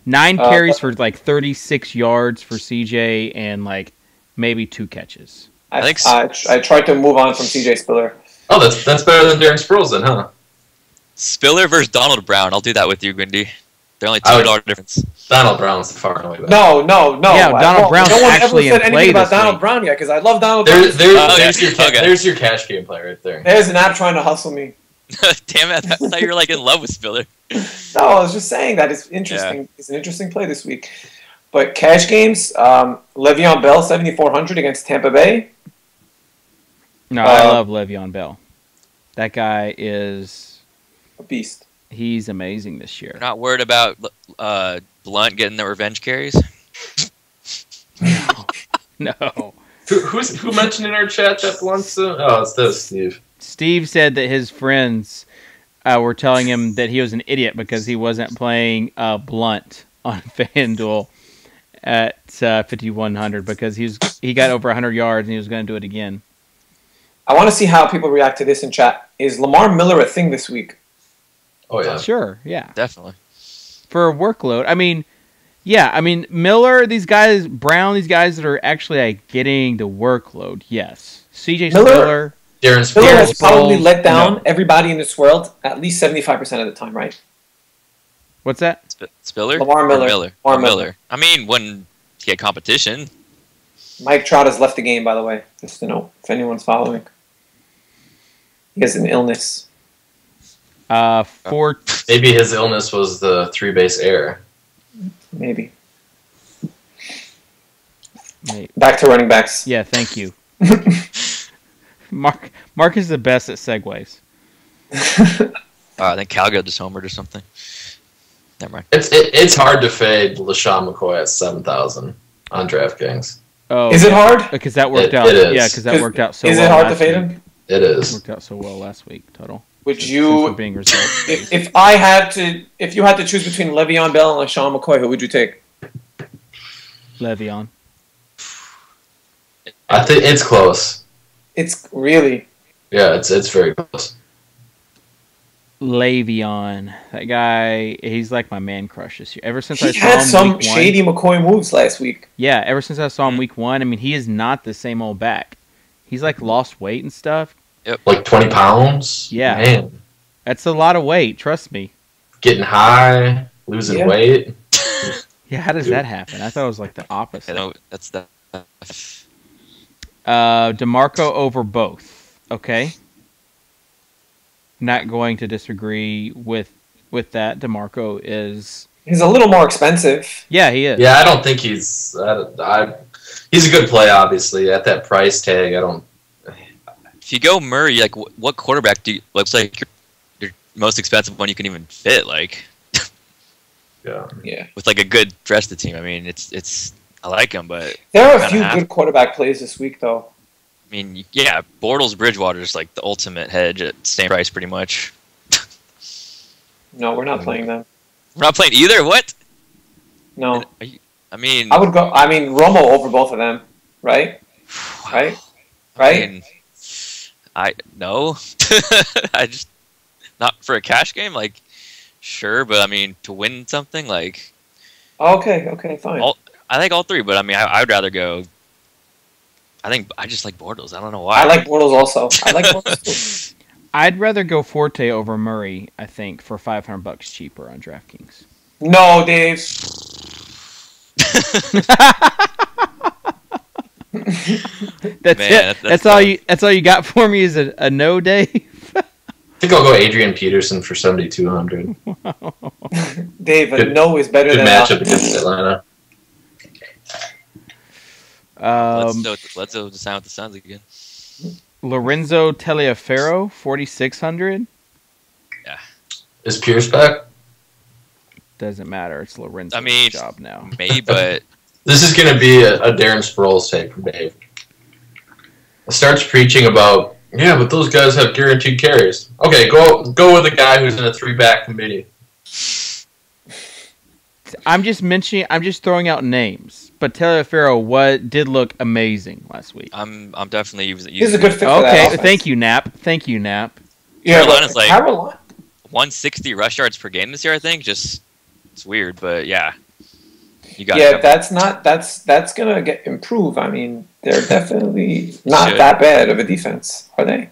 9 carries for like 36 yards for CJ and like maybe 2 catches. I tried to move on from CJ Spiller. Oh, that's better than Darren Sproles then, huh? Spiller versus Donald Brown. I'll do that with you, Gwindy. They're only $2 difference. Donald Brown's far and away better. No. Yeah, Donald Brown's no one actually ever said in play anything about this Donald week. Brown yet because I love Donald Brown. There's your cash game play right there. There's an app trying to hustle me. Damn it! I thought you were like in love with Spiller. No, I was just saying that it's interesting. Yeah. It's an interesting play this week. But cash games, Le'Veon Bell, 7,400 against Tampa Bay. No, I love Le'Veon Bell. That guy is A beast. he's amazing this year. You're not worried about Blunt getting the revenge carries? No. Who mentioned in our chat that Blunt's? Oh, it's this, Steve. Steve said that his friends were telling him that he was an idiot because he wasn't playing Blunt on FanDuel at 5,100 because he got over 100 yards and he was going to do it again. I want to see how people react to this in chat. Is Lamar Miller a thing this week? Oh yeah. Sure, yeah. Definitely. For a workload. I mean, yeah, Miller, these guys, Brown, these guys that are actually like, getting the workload, yes. CJ Spiller. Darren Miller has Sproles. probably let down No. everybody in this world at least 75% of the time, right? What's that? Spiller? Lamar Miller. Or Lamar Miller. Miller. I mean, when he had competition. Mike Trout has left the game, by the way, just to know if anyone's following. He has an illness. For Maybe his illness was the 3-base error. Maybe. wait, Back to running backs. yeah, thank you. Mark is the best at segues. I think Calgo just homered or something. Never mind. It's hard to fade LaShawn McCoy at 7,000 on DraftKings. Oh, Is it hard? Because that worked It out. is. Yeah, because that worked out so Is well. it hard to last fade week. him? It It is. worked out so well last week, total. Would Since you, we're being reserved. if you had to choose between Le'Veon Bell and LaShawn McCoy, who would you take? Le'Veon. I think it's close. It's really. Yeah, it's very close. Le'Veon. That guy, he's like my man crush this year. Ever since I He saw had him some week shady McCoy moves last week. Yeah, ever since I saw him week 1, he is not the same old back. He's like lost weight and stuff. Like 20 pounds? Yeah. Man. That's a lot of weight, trust me. Getting high, losing weight. Yeah, how does that happen? I thought it was like the opposite. You know, that's the. DeMarco over both. Okay. Not going to disagree with that. DeMarco is. He's a little more expensive. Yeah, he is. Yeah, I don't think he's. He's a good play, obviously. At that price tag, I don't. If you go Murray, like what quarterback looks like your most expensive one you can even fit? Like, yeah. with like a good rest of the team. I mean, it's. I like him, but There are a few good quarterback plays this week, though. I mean, yeah, Bortles Bridgewater is like the ultimate hedge at same price, pretty much. No, we're not playing them. We're not playing either. What? No. I mean, I would go. I mean, Romo over both of them, right? Right? Right? I mean, no. I just not for a cash game. Like, sure, but I mean, to win something, like. Okay, fine. I like all three, but I mean, I would rather go. I just like Bortles. I don't know why. I like Bortles also. I like Bortles too. I'd rather go Forte over Murray, I think, for $500 cheaper on DraftKings. No, Dave. That's Man, it. That's all you. That's all you got for me is a no, Dave. I think I'll go Adrian Peterson for 7,200. Dave, a no is better Good than matchup against Atlanta. Let's go to sign with the Suns again. Lorenzo Taliaferro, 4,600. Yeah. Is Pierce back? Doesn't matter. It's Lorenzo's I mean, job now. Maybe, but This is going to be a Darren Sproles take from Dave. Starts preaching about, yeah, but those guys have guaranteed carries. Okay, go with a guy who's in a 3-back committee. I'm just throwing out names. But Taliaferro did look amazing last week. I'm definitely using. He's a good fit for that Okay, offense. thank you, Nap. Yeah, Carolina's but like- Carolina. 160 rush yards per game this year. I think just it's weird, but yeah, you got. Yeah, that's gonna get improve. I mean, they're definitely not Should. that bad of a defense, are they?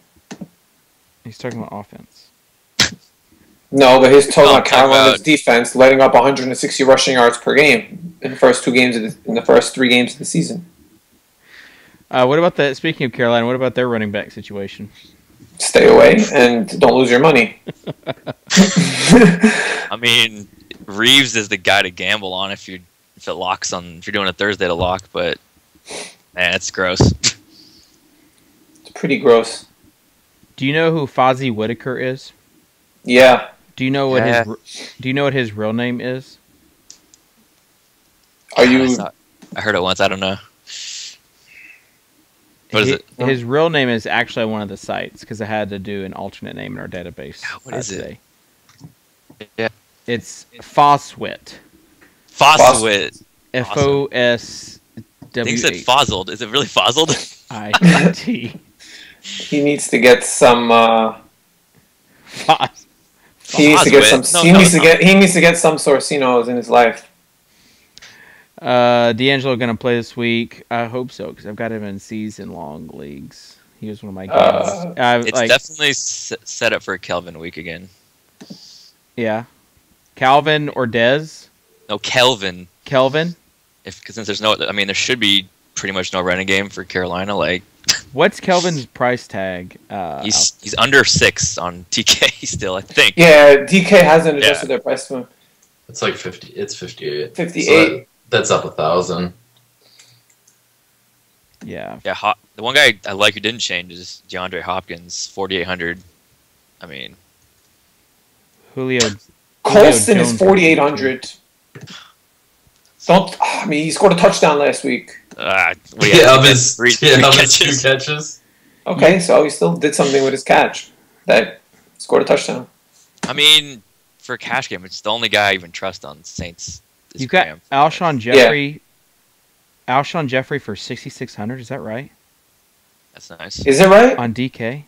He's talking about offense. No, but he's talking Oh, about Carolina's about- defense letting up 160 rushing yards per game in the first 3 games of the season. What about that? Speaking of Carolina, what about their running back situation? Stay away and don't lose your money. I mean, Reeves is the guy to gamble on if it locks on if you're doing a Thursday to lock, but man, it's gross. It's pretty gross. Do you know who Fozzie Whitaker is? Yeah. Do you know what Yeah. his real name is? Are you? I heard it once. I don't know. What is it? His real name is actually on one of the sites because I had to do an alternate name in our database. What is it? today. Yeah. It's Foswit. Foswit. FOSWIT. I think it said fozzled. Is it really fozzled? He needs to get some. Fos. He needs to get some. Foswit. He needs to get some Sorcinos in his life. D'Angelo going to play this week. I hope so because I've got him in season-long leagues. He was one of my guys. It's definitely set up for a Kelvin week again. Yeah. Calvin or Dez? No, Kelvin. Kelvin? Because since there's no, I mean, there should be pretty much no running game for Carolina. Like, What's Kelvin's price tag? he's under 6 on TK still, I think. Yeah, DK hasn't adjusted their price to him. It's like 50. It's 58. 58. So that's up 1,000. Yeah. Yeah, the one guy I like who didn't change is DeAndre Hopkins, 4,800. I mean, Julio Colston Jones is 4,800. He scored a touchdown last week. what do you have? Of his Three 2 catches. catches. Okay, so he still did something with his catch. That scored a touchdown. I mean, for a cash game, it's the only guy I even trust on Saints. You got Alshon Jeffrey. Alshon Jeffrey for 6,600. Is that right? That's nice. Is it right? On DK.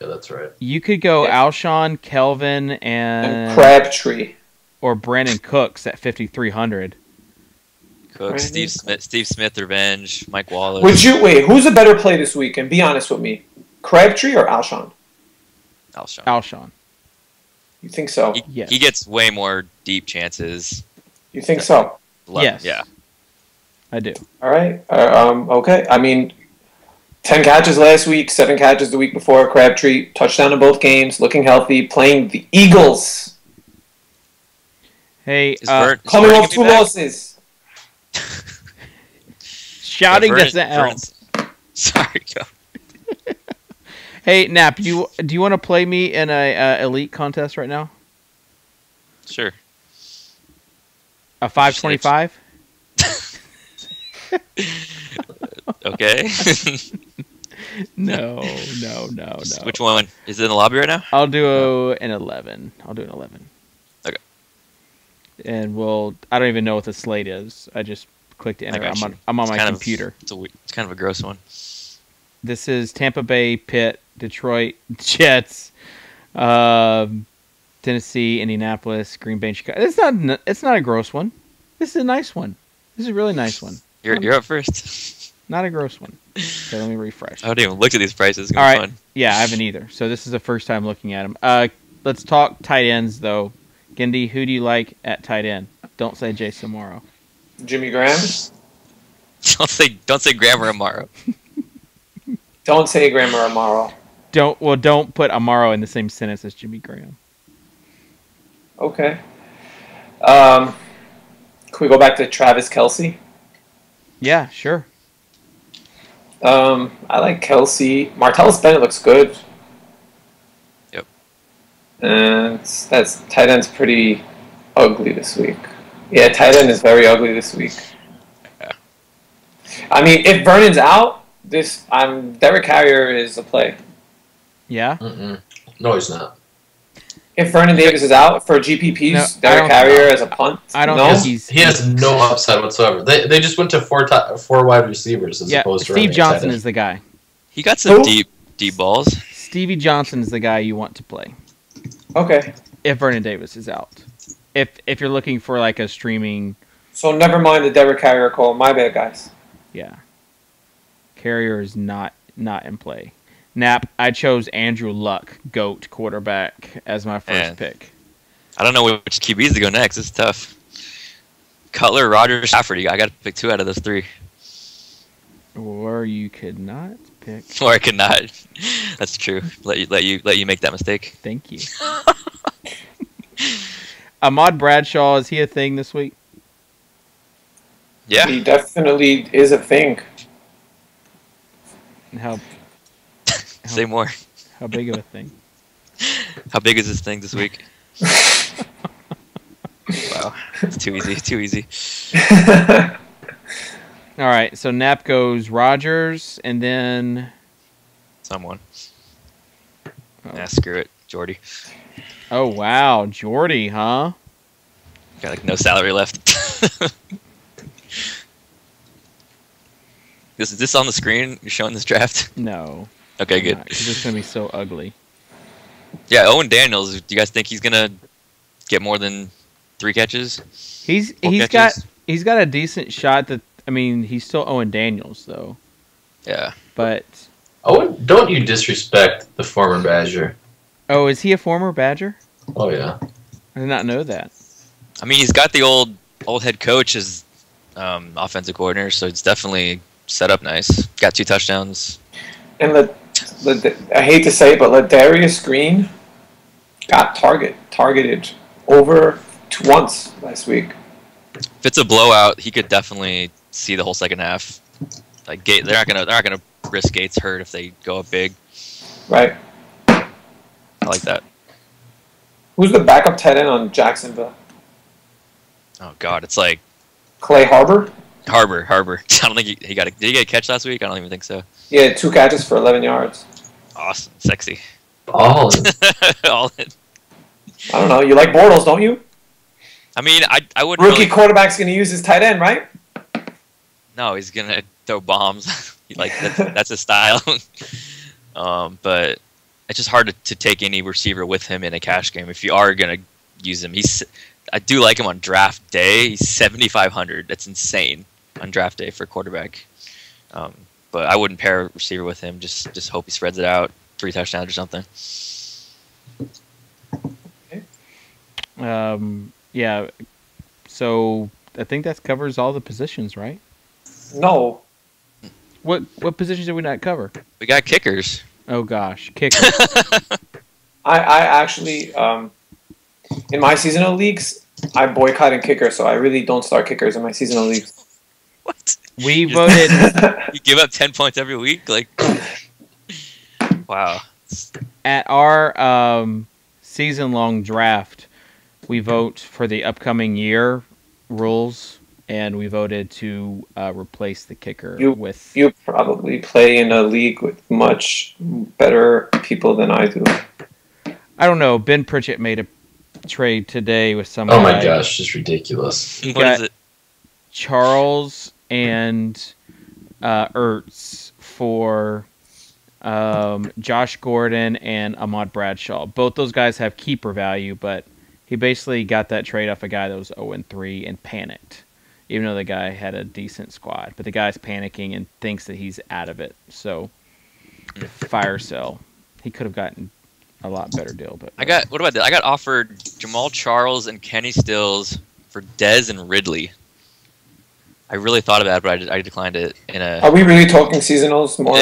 Yeah, that's right. You could go Yeah. Alshon, Kelvin, And Crabtree. or Brandon Cooks at 5,300. Cook, Steve Smith, revenge, Mike Wallace. Who's a better play this week? And be honest with me, Crabtree or Alshon? Alshon. You think so? Yes. He gets way more deep chances. You think so? Yes. Yeah. I do. All right. Okay. I mean, 10 catches last week, 7 catches the week before. Crabtree, touchdown in both games, looking healthy, playing the Eagles. Hey, coming off 2 losses. Shouting doesn't help. Sorry, Joe. Hey, Nap, do you want to play me in a elite contest right now? Sure. A 525? Okay. No. Which one? Is it in the lobby right now? I'll do an 11. Okay. And I don't even know what the slate is. I just clicked enter. I'm on my computer. It's kind of a gross one. This is Tampa Bay, Pitt, Detroit, Jets, Tennessee, Indianapolis, Green Bay, Chicago. It's not a gross one. This is a nice one. This is a really nice one. You're up first. Not a gross one. Okay, let me refresh. I haven't even looked at these prices. It's All gonna right. be fun. Yeah, I haven't either. So this is the first time looking at them. Let's talk tight ends, though. Gendy, who do you like at tight end? Don't say Jason Morrow. Jimmy Graham. Don't say Graham or Amaro. Don't say Graham or Amaro. Don't put Amaro in the same sentence as Jimmy Graham. Okay. Can we go back to Travis Kelce? Yeah, sure. I like Kelce. Martellus Bennett looks good. Yep. And that's tight end's pretty ugly this week. Yeah, tight end is very ugly this week. Yeah. I mean, if Vernon's out, Derek Carrier is a play. Yeah? Mm-mm. No, he's not. If Vernon Davis is out for GPPs, No, Derek Carrier as a punt. I don't no? think He has no upside whatsoever. They just went to four wide receivers as opposed to Steve running Johnson tight is the guy. He got some deep balls. Stevie Johnson is the guy you want to play Okay. if Vernon Davis is out. If you're looking for like a streaming, So never mind the Derek Carrier call. My bad, guys. yeah. Carrier is not in play. Nap, I chose Andrew Luck, GOAT quarterback, as my first pick. I don't know which QBs to go next. It's tough. Cutler, Rodgers, Stafford. I got to pick 2 out of those 3. Or you could not pick. Or I could not. That's true. Let you make that mistake. Thank you. Ahmad Bradshaw, is he a thing this week? Yeah. He definitely is a thing. How Say more. how big of a thing? How big is this thing this week? Wow. It's too easy. All right, so Nap goes Rodgers, and then Someone. Screw it. Jordy. oh wow, Jordy, huh? Got like no salary left. Is this on the screen? You're showing this draft? No. Okay, good. Because it's gonna be so ugly. Yeah, Owen Daniels. Do you guys think he's gonna get more than 3 catches? He's catches? got a decent shot. He's still Owen Daniels though. Yeah. But don't you disrespect the former Badger? oh, is he a former Badger? Oh yeah. I did not know that. I mean, he's got the old head coach as offensive coordinator, so it's definitely set up nice. Got 2 touchdowns. And I hate to say it, but Ladarius Green got targeted over once last week. If it's a blowout, he could definitely see the whole second half. Like they're not gonna risk Gates hurt if they go up big. Right. I like that. Who's the backup tight end on Jacksonville? Oh God, it's like Clay Harbor? Harbor. I don't think he got did he get a catch last week? I don't even think so. Yeah, 2 catches for 11 yards. Awesome, sexy. All All in. I don't know. You like Bortles, don't you? I mean, I wouldn't. Rookie Really, quarterback's going to use his tight end, right? no, he's gonna throw bombs. That's his style. But it's just hard to take any receiver with him in a cash game if you are gonna use him. I do like him on draft day. He's 7,500. That's insane on draft day for a quarterback. But I wouldn't pair a receiver with him. Just hope he spreads it out, 3 touchdowns or something. Yeah. So I think that covers all the positions, right? No. What positions did we not cover? We got kickers. Oh gosh, kicker. I actually in my seasonal leagues I boycotted kicker, so I really don't start kickers in my seasonal leagues. What? We voted. You give up 10 points every week? Like, wow. At our season-long draft, we vote for the upcoming year rules, and we voted to replace the kicker with... You probably play in a league with much better people than I do. I don't know. Ben Pritchett made a trade today with some Oh my gosh, it's ridiculous. What is it? Charles and Ertz for Josh Gordon and Ahmad Bradshaw. Both those guys have keeper value, but he basically got that trade off a guy that was 0-3 and panicked, even though the guy had a decent squad. But the guy's panicking and thinks that he's out of it. So, fire sale. He could have gotten a lot better deal. But what about that? I got offered Jamal Charles and Kenny Stills for Dez and Ridley. I really thought about it, but I declined it. Are we really talking seasonals more?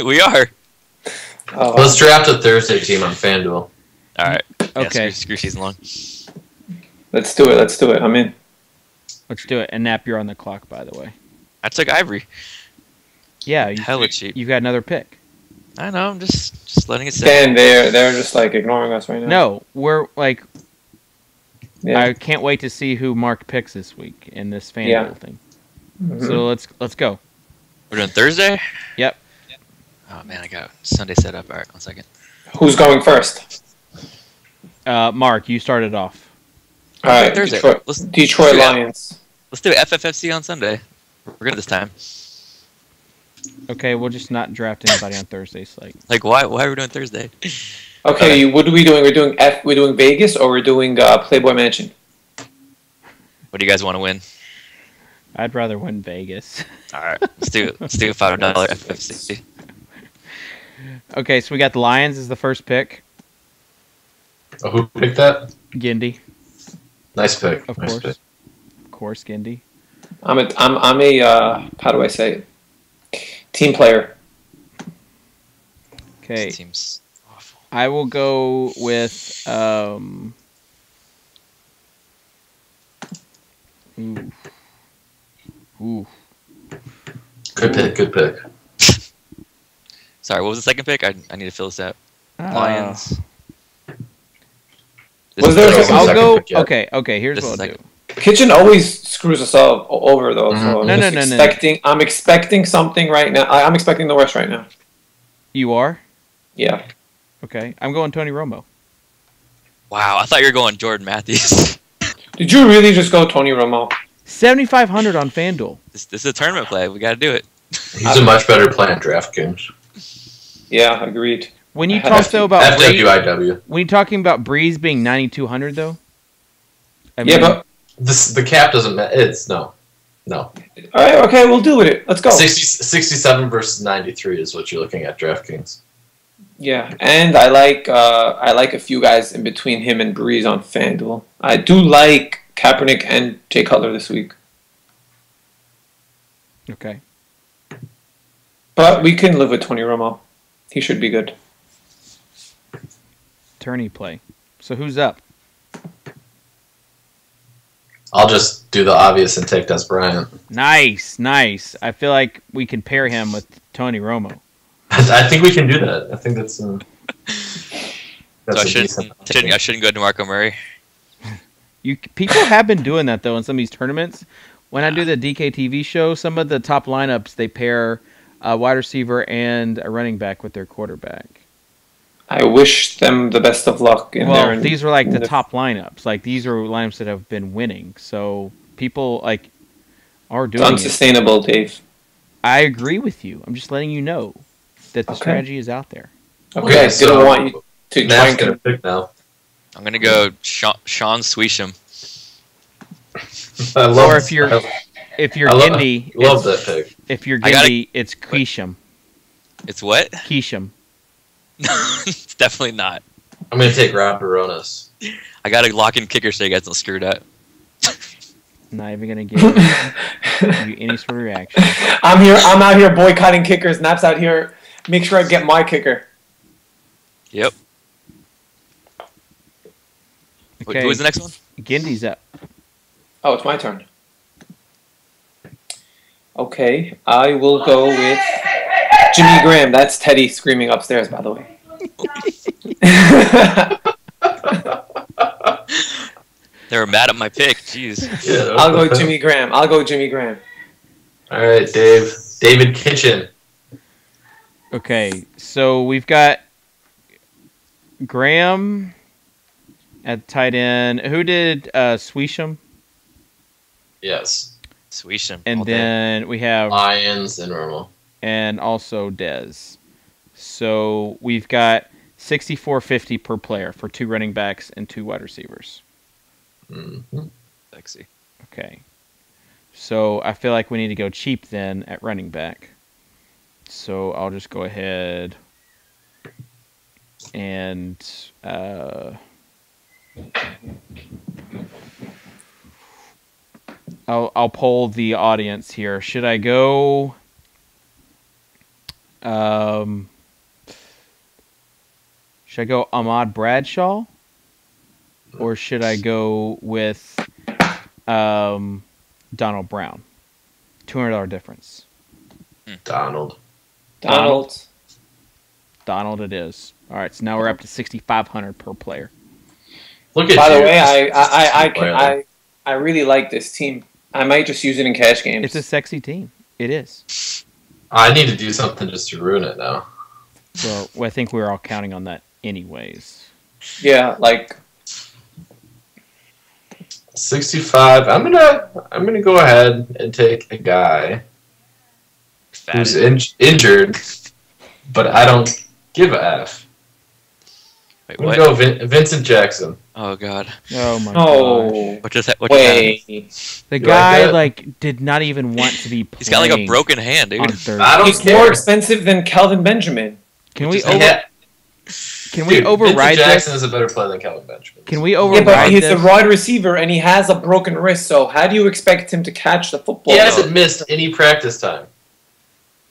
We are. Let's draft a Thursday team on FanDuel. All right. Okay. Yeah, screw season long. Let's do it. I'm in. Let's do it. And Nap, you're on the clock, by the way. I took Ivory. Yeah. Hella cheap. You've got another pick. I know. I'm just letting it sit. Dan, they're just like ignoring us right now. No, we're like... Yeah. I can't wait to see who Mark picks this week in this FanDuel thing. Mm-hmm. So let's go. We're doing Thursday? Yep. Oh, man, I got Sunday set up. All right, 1 second. Who's going first? Mark, you started off. All right, Thursday. Detroit Lions. Let's do FFFC on Sunday. We're good this time. Okay, we'll just not draft anybody on Thursdays. Like why are we doing Thursday? Okay, what are we doing? We're doing Vegas or we're doing Playboy Mansion? What do you guys want to win? I'd rather win Vegas. All right, let's do $5 FFFC. Okay, so we got the Lions as the first pick. Oh, who picked that? Gindy, Nice pick. of nice course. Pick. Of course, Gindy. I'm a how do I say it? Team player. Okay, This team's awful. I will go with Ooh. Good pick. Sorry, what was the second pick? I need to fill this out. Lions. Was there There's a no I'll second go. pick yet. Okay. Here's This what is I'll do. second. Kitchen always screws us up over though. So No, I'm no. expecting. I'm expecting something right now. I'm expecting the worst right now. You are? Yeah. Okay. I'm going Tony Romo. Wow, I thought you were going Jordan Matthews. Did you really just go Tony Romo? 7,500 on FanDuel. This is a tournament play. We got to do it. He's a much better play on DraftKings. Yeah, agreed. When you talk though about Breeze, FWIW. when you're talking about Breeze being 9,200 though. I Yeah, but The cap doesn't matter. It's no. all right. Okay, we'll do with it. Let's go. 67 versus 93 is what you're looking at DraftKings. Yeah, and I like a few guys in between him and Breeze on FanDuel. I do like Kaepernick and Jay Cutler this week, Okay. but we can live with Tony Romo. He should be good. Tourney play. So who's up? I'll just do the obvious and take Des Bryant. Nice. I feel like we can pair him with Tony Romo. I think we can do that. I think that's So a decent. I shouldn't go to DeMarco Murray. People have been doing that though in some of these tournaments. When I do the DKTV show, some of the top lineups they pair a wide receiver and a running back with their quarterback. I wish them the best of luck in there. Well, these are like the top lineups. Like these are lineups that have been winning. So people like are It's doing it. unsustainable, Dave. I agree with you. I'm just letting you know that the strategy is out there. Okay, I didn't want you to try Matt's and gonna pick now. I'm going to go Sean Swisham. I love, Or if you're Gindy, love that pick. if you're Gindy, it's Keesham. It's what? Keesham. It's definitely not. I'm gonna take Rob Baronis. I got to lock in kicker so you guys don't screw it up. Not even gonna give you any sort of reaction. I'm out here boycotting kickers. Nap's out here. Make sure I get my kicker. Yep. Okay. Who was the next one? Gindy's up. Oh, it's my turn. Okay, I will go with Jimmy Graham. That's Teddy screaming upstairs, by the way. They were mad at my pick. Jeez. Yeah, I'll go Jimmy Graham. All right, Dave. David Kitchen. Okay, so we've got Graham at tight end. Who did Sweesham? Yes. Sweesham. And then we have Lions and normal. and also Dez. So we've got 64.50 per player for 2 running backs and 2 wide receivers. Mm-hmm. Sexy. Okay. So I feel like we need to go cheap then at running back. So I'll just go ahead and I'll poll the audience here. Should I go Ahmad Bradshaw, or should I go with Donald Brown? $200 difference. Donald it is. All right, so now we're up to 6,500 per player. Look at By you. the way, I really like this team. I might just use it in cash games. It's a sexy team. It is. I need to do something just to ruin it now. Well, I think we're all counting on that anyways. Yeah, like 65. I'm gonna go ahead and take a guy who's injured, but I don't give a F. Wait, I'm what? gonna go Vincent Jackson. Oh god. Oh my oh What just happened? wait. The You guy like that? did not even want to be playing. He's got like a broken hand, dude. on Thursday. I don't He's care. more expensive than Calvin Benjamin. Can we Yeah. Dude, override Vincent Jackson this? is a better player than Calvin Benjamin. Can we Yeah, override but he's this? a wide receiver and he has a broken wrist. So how do you expect him to catch the football? He hasn't missed any practice time.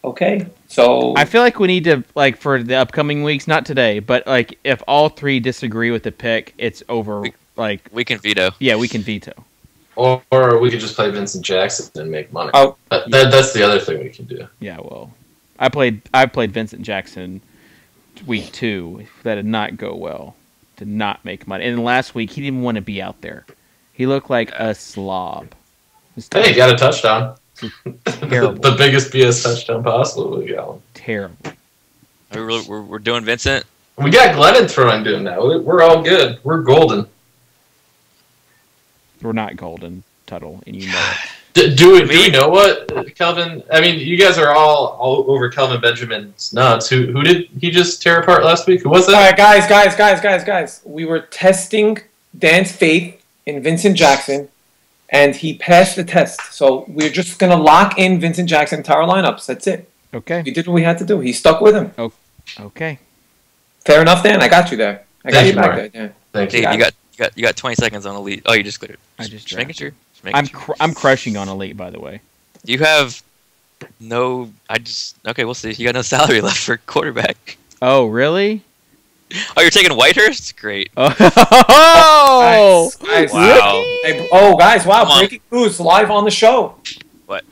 Okay, so I feel like we need to, like, for the upcoming weeks, not today, but like if all 3 disagree with the pick, it's over. Like, We can veto. yeah, we can veto. Or we could just play Vincent Jackson and make money. Oh. That's the other thing we can do. Yeah, well, I played Vincent Jackson week 2. That did not go well. Did not make money. And last week he didn't even want to be out there. He looked like a slob. Hey, he got a touchdown. Terrible. the biggest BS touchdown possible. We got one. Terrible. We're doing Vincent. We got Glennon throwing to him now. We're all good. We're golden. We're not golden, Tuttle, and you know it. Do we know what Kelvin? I mean, you guys are all over Kelvin Benjamin's nuts. Who did he just tear apart last week? Who was all that? right, guys. We were testing Dan's faith in Vincent Jackson, and he passed the test. So we're just gonna lock in Vincent Jackson into our lineups. That's it. Okay. We did what we had to do. He stuck with him. Okay. Fair enough, Dan. I got you there. I got Thank you you, back Mark. there, Dan. Thank Dave, you. you got 20 seconds on Elite. Oh, you just cleared. I just Just making sure. Just making I'm sure. I'm crushing on Elite, by the way. You have no. Okay, we'll see. You got no salary left for quarterback. Oh, really? Oh, you're taking Whitehurst? Great. Oh, Nice. Wow. Hey, oh, guys, wow, Come on. breaking news live on the show. What?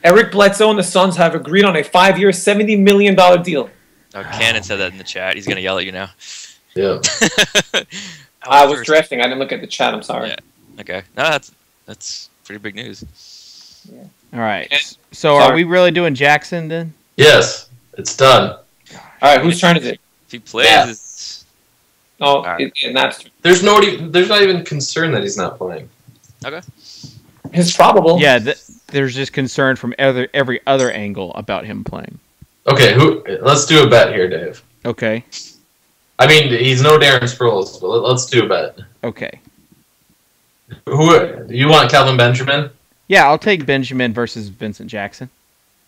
Eric Bledsoe and the Suns have agreed on a 5-year, $70 million deal. Oh, Cannon said that in the chat. He's gonna yell at you now. Yeah. I was drafting. I didn't look at the chat. I'm sorry. Yeah. Okay. No, that's pretty big news. All right. So are we really doing Jackson then? Yes, it's done. All right, whose turn is it? If he plays, Yeah. it's Oh, All right. it's Nap's turn. There's not even concern that he's not playing. okay. It's probable. Yeah, there's just concern from every other angle about him playing. Okay, let's do a bet here, Dave. Okay. I mean, he's no Darren Sproles, but let's do a bet. Okay. Who you want? Kelvin Benjamin? Yeah, I'll take Benjamin versus Vincent Jackson.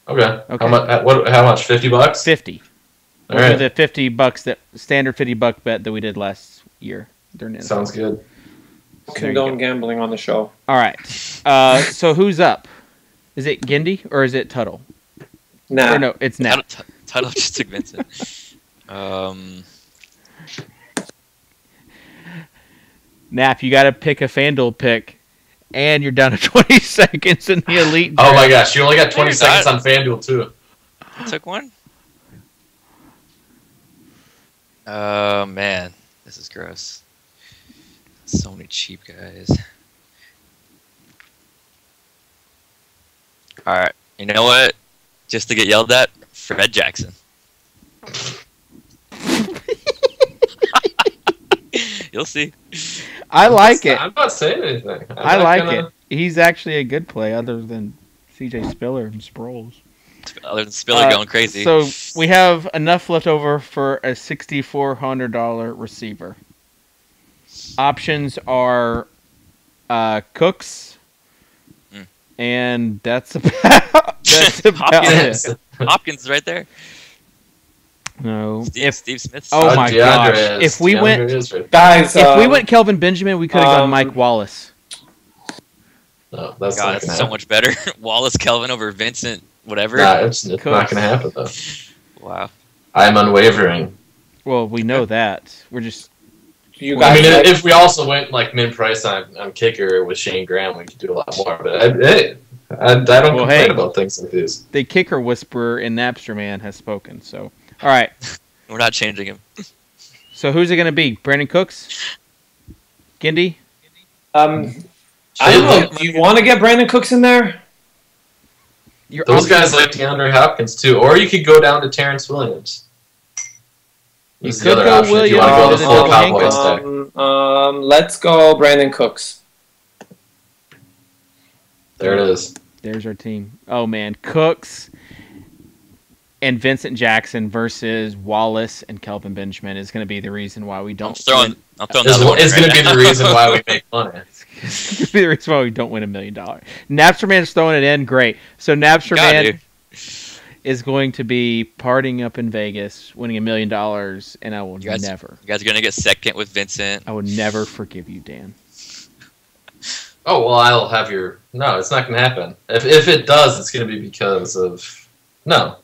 Okay. Okay. How much? $50? 50. All We'll do right. the $50 that standard $50 bet that we did last year during the NFL. Sounds good. There you Condone go. gambling on the show. All right. So who's up? Is it Gindy or is it Tuttle? Nah. Or no, it's Nap. Title just took Vincent. Nap, you got to pick a FanDuel pick, and you're down to 20 seconds in the elite. Oh my draft. gosh, you only got 20 seconds on FanDuel too. I took one. Oh man, this is gross. So many cheap guys. All right, you know what? Just to get yelled at, Fred Jackson. You'll see. I like it. I'm not saying anything. I like it. He's actually a good play, other than C.J. Spiller and Sproles. Other than Spiller going crazy. So we have enough left over for a $6,400 receiver. Options are Cooks, and that's about it. Hopkins is right there. No, Steve Smith. Oh my gosh! If we went, Guys, if we went Kelvin Benjamin, we could have gone Mike Wallace. No, that's God, not it's gonna so happen. much better. Wallace Kelvin over Vincent, whatever. Nah, it's not going to happen though. Wow. I'm unwavering. Well, we know that. We're just. you I guys, mean, if we also went like min price on kicker with Shane Graham, we could do a lot more. But I don't complain about things like these. The kicker whisperer in Napster Man has spoken. So, all right. We're not changing him. So who's it going to be? Brandon Cooks? Gindy? I don't know. Do you want to get Brandon Cooks in there? Those guys like DeAndre Hopkins too, or you could go down to Terrence Williams. You This is could the other go option if you Williams want to go with the a full double Cowboys stack. Let's go Brandon Cooks. There it is. There's our team. Oh, man. Cooks and Vincent Jackson versus Wallace and Kelvin Benjamin is going to be the reason why we don't I'm throwing It's that one going right to be now. the reason why we make money. It's going to be the reason why we don't win $1 million. Napster Man's throwing it in. Great. So Napster Man is going to be partying up in Vegas, winning $1 million, and I will never. You guys are going to get second with Vincent. I will never forgive you, Dan. Oh, well, I'll have your... No, it's not going to happen. If it does, it's going to be because of... No.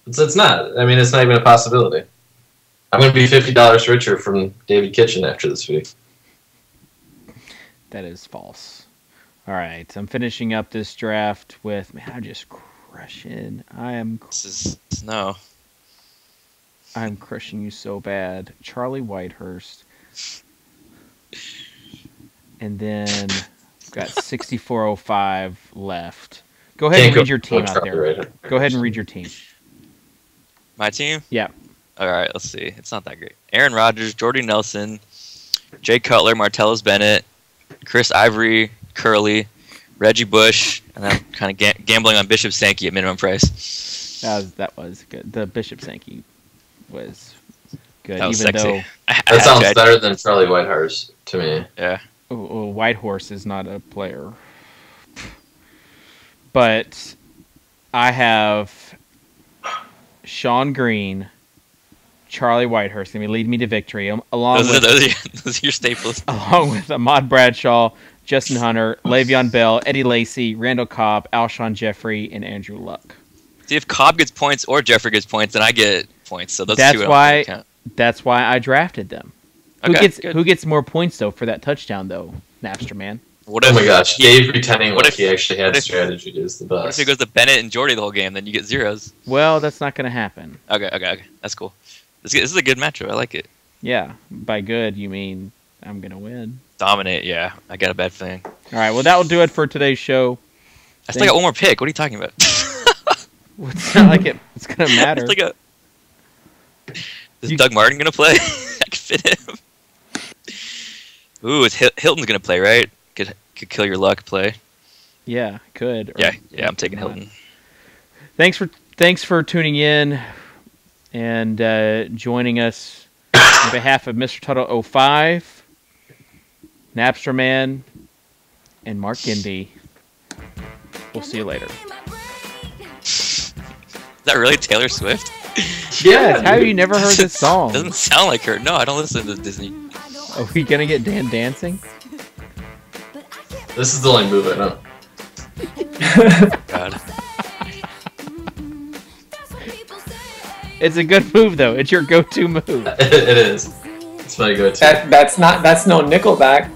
It's not. I mean, it's not even a possibility. I'm going to be $50 richer from David Kitchen after this week. That is false. All right. I'm finishing up this draft with... Man, I'm just crushing. I'm crushing you so bad. Charlie Whitehurst. And then... Got 6405 left. Go ahead and read your team out there. Go ahead and read your team. My team? Yeah. All right, let's see. It's not that great. Aaron Rodgers, Jordy Nelson, Jay Cutler, Martellus Bennett, Chris Ivory, Curley, Reggie Bush, and I'm kind of gambling on Bishop Sankey at minimum price. That was good. The Bishop Sankey was good. That was even sexy. That sounds better than Charlie Whitehurst to me. Yeah. Whitehorse is not a player. But I have Sean Green, Charlie Whitehurst going to lead me to victory, along with those are your staples. Along with Ahmad Bradshaw, Justin Hunter, Le'Veon Bell, Eddie Lacy, Randall Cobb, Alshon Jeffrey, and Andrew Luck. See, if Cobb gets points or Jeffrey gets points, then I get points. So that's why I drafted them. Who gets more points though for that touchdown though, Napster Man? Oh my gosh, Dave pretending like he actually had strategy is the best. What if he goes to Bennett and Jordy the whole game, then you get zeros? Well, that's not going to happen. Okay. That's cool. This is a good matchup. I like it. Yeah, by good you mean I'm going to win. Dominate, yeah. I got a bad feeling. All right, well that will do it for today's show. I still got one more pick. What are you talking about? It's not like it's going to matter. Is Doug Martin going to play? I can fit him. Ooh, Hilton's going to play, right? Could kill your luck play. Yeah, could. Yeah, I'm taking Hilton. Thanks for tuning in and joining us on behalf of Mr. Tuttle 05, Napster Man, and Mark Gindy. We'll see you later. Is that really Taylor Swift? Yes, how have you never heard this song? Doesn't sound like her. No, I don't listen to Disney. Are we gonna get Dan dancing? This is the only move I know. God. It's a good move though. It's your go-to move. It is. It's my go-to. That's no Nickelback.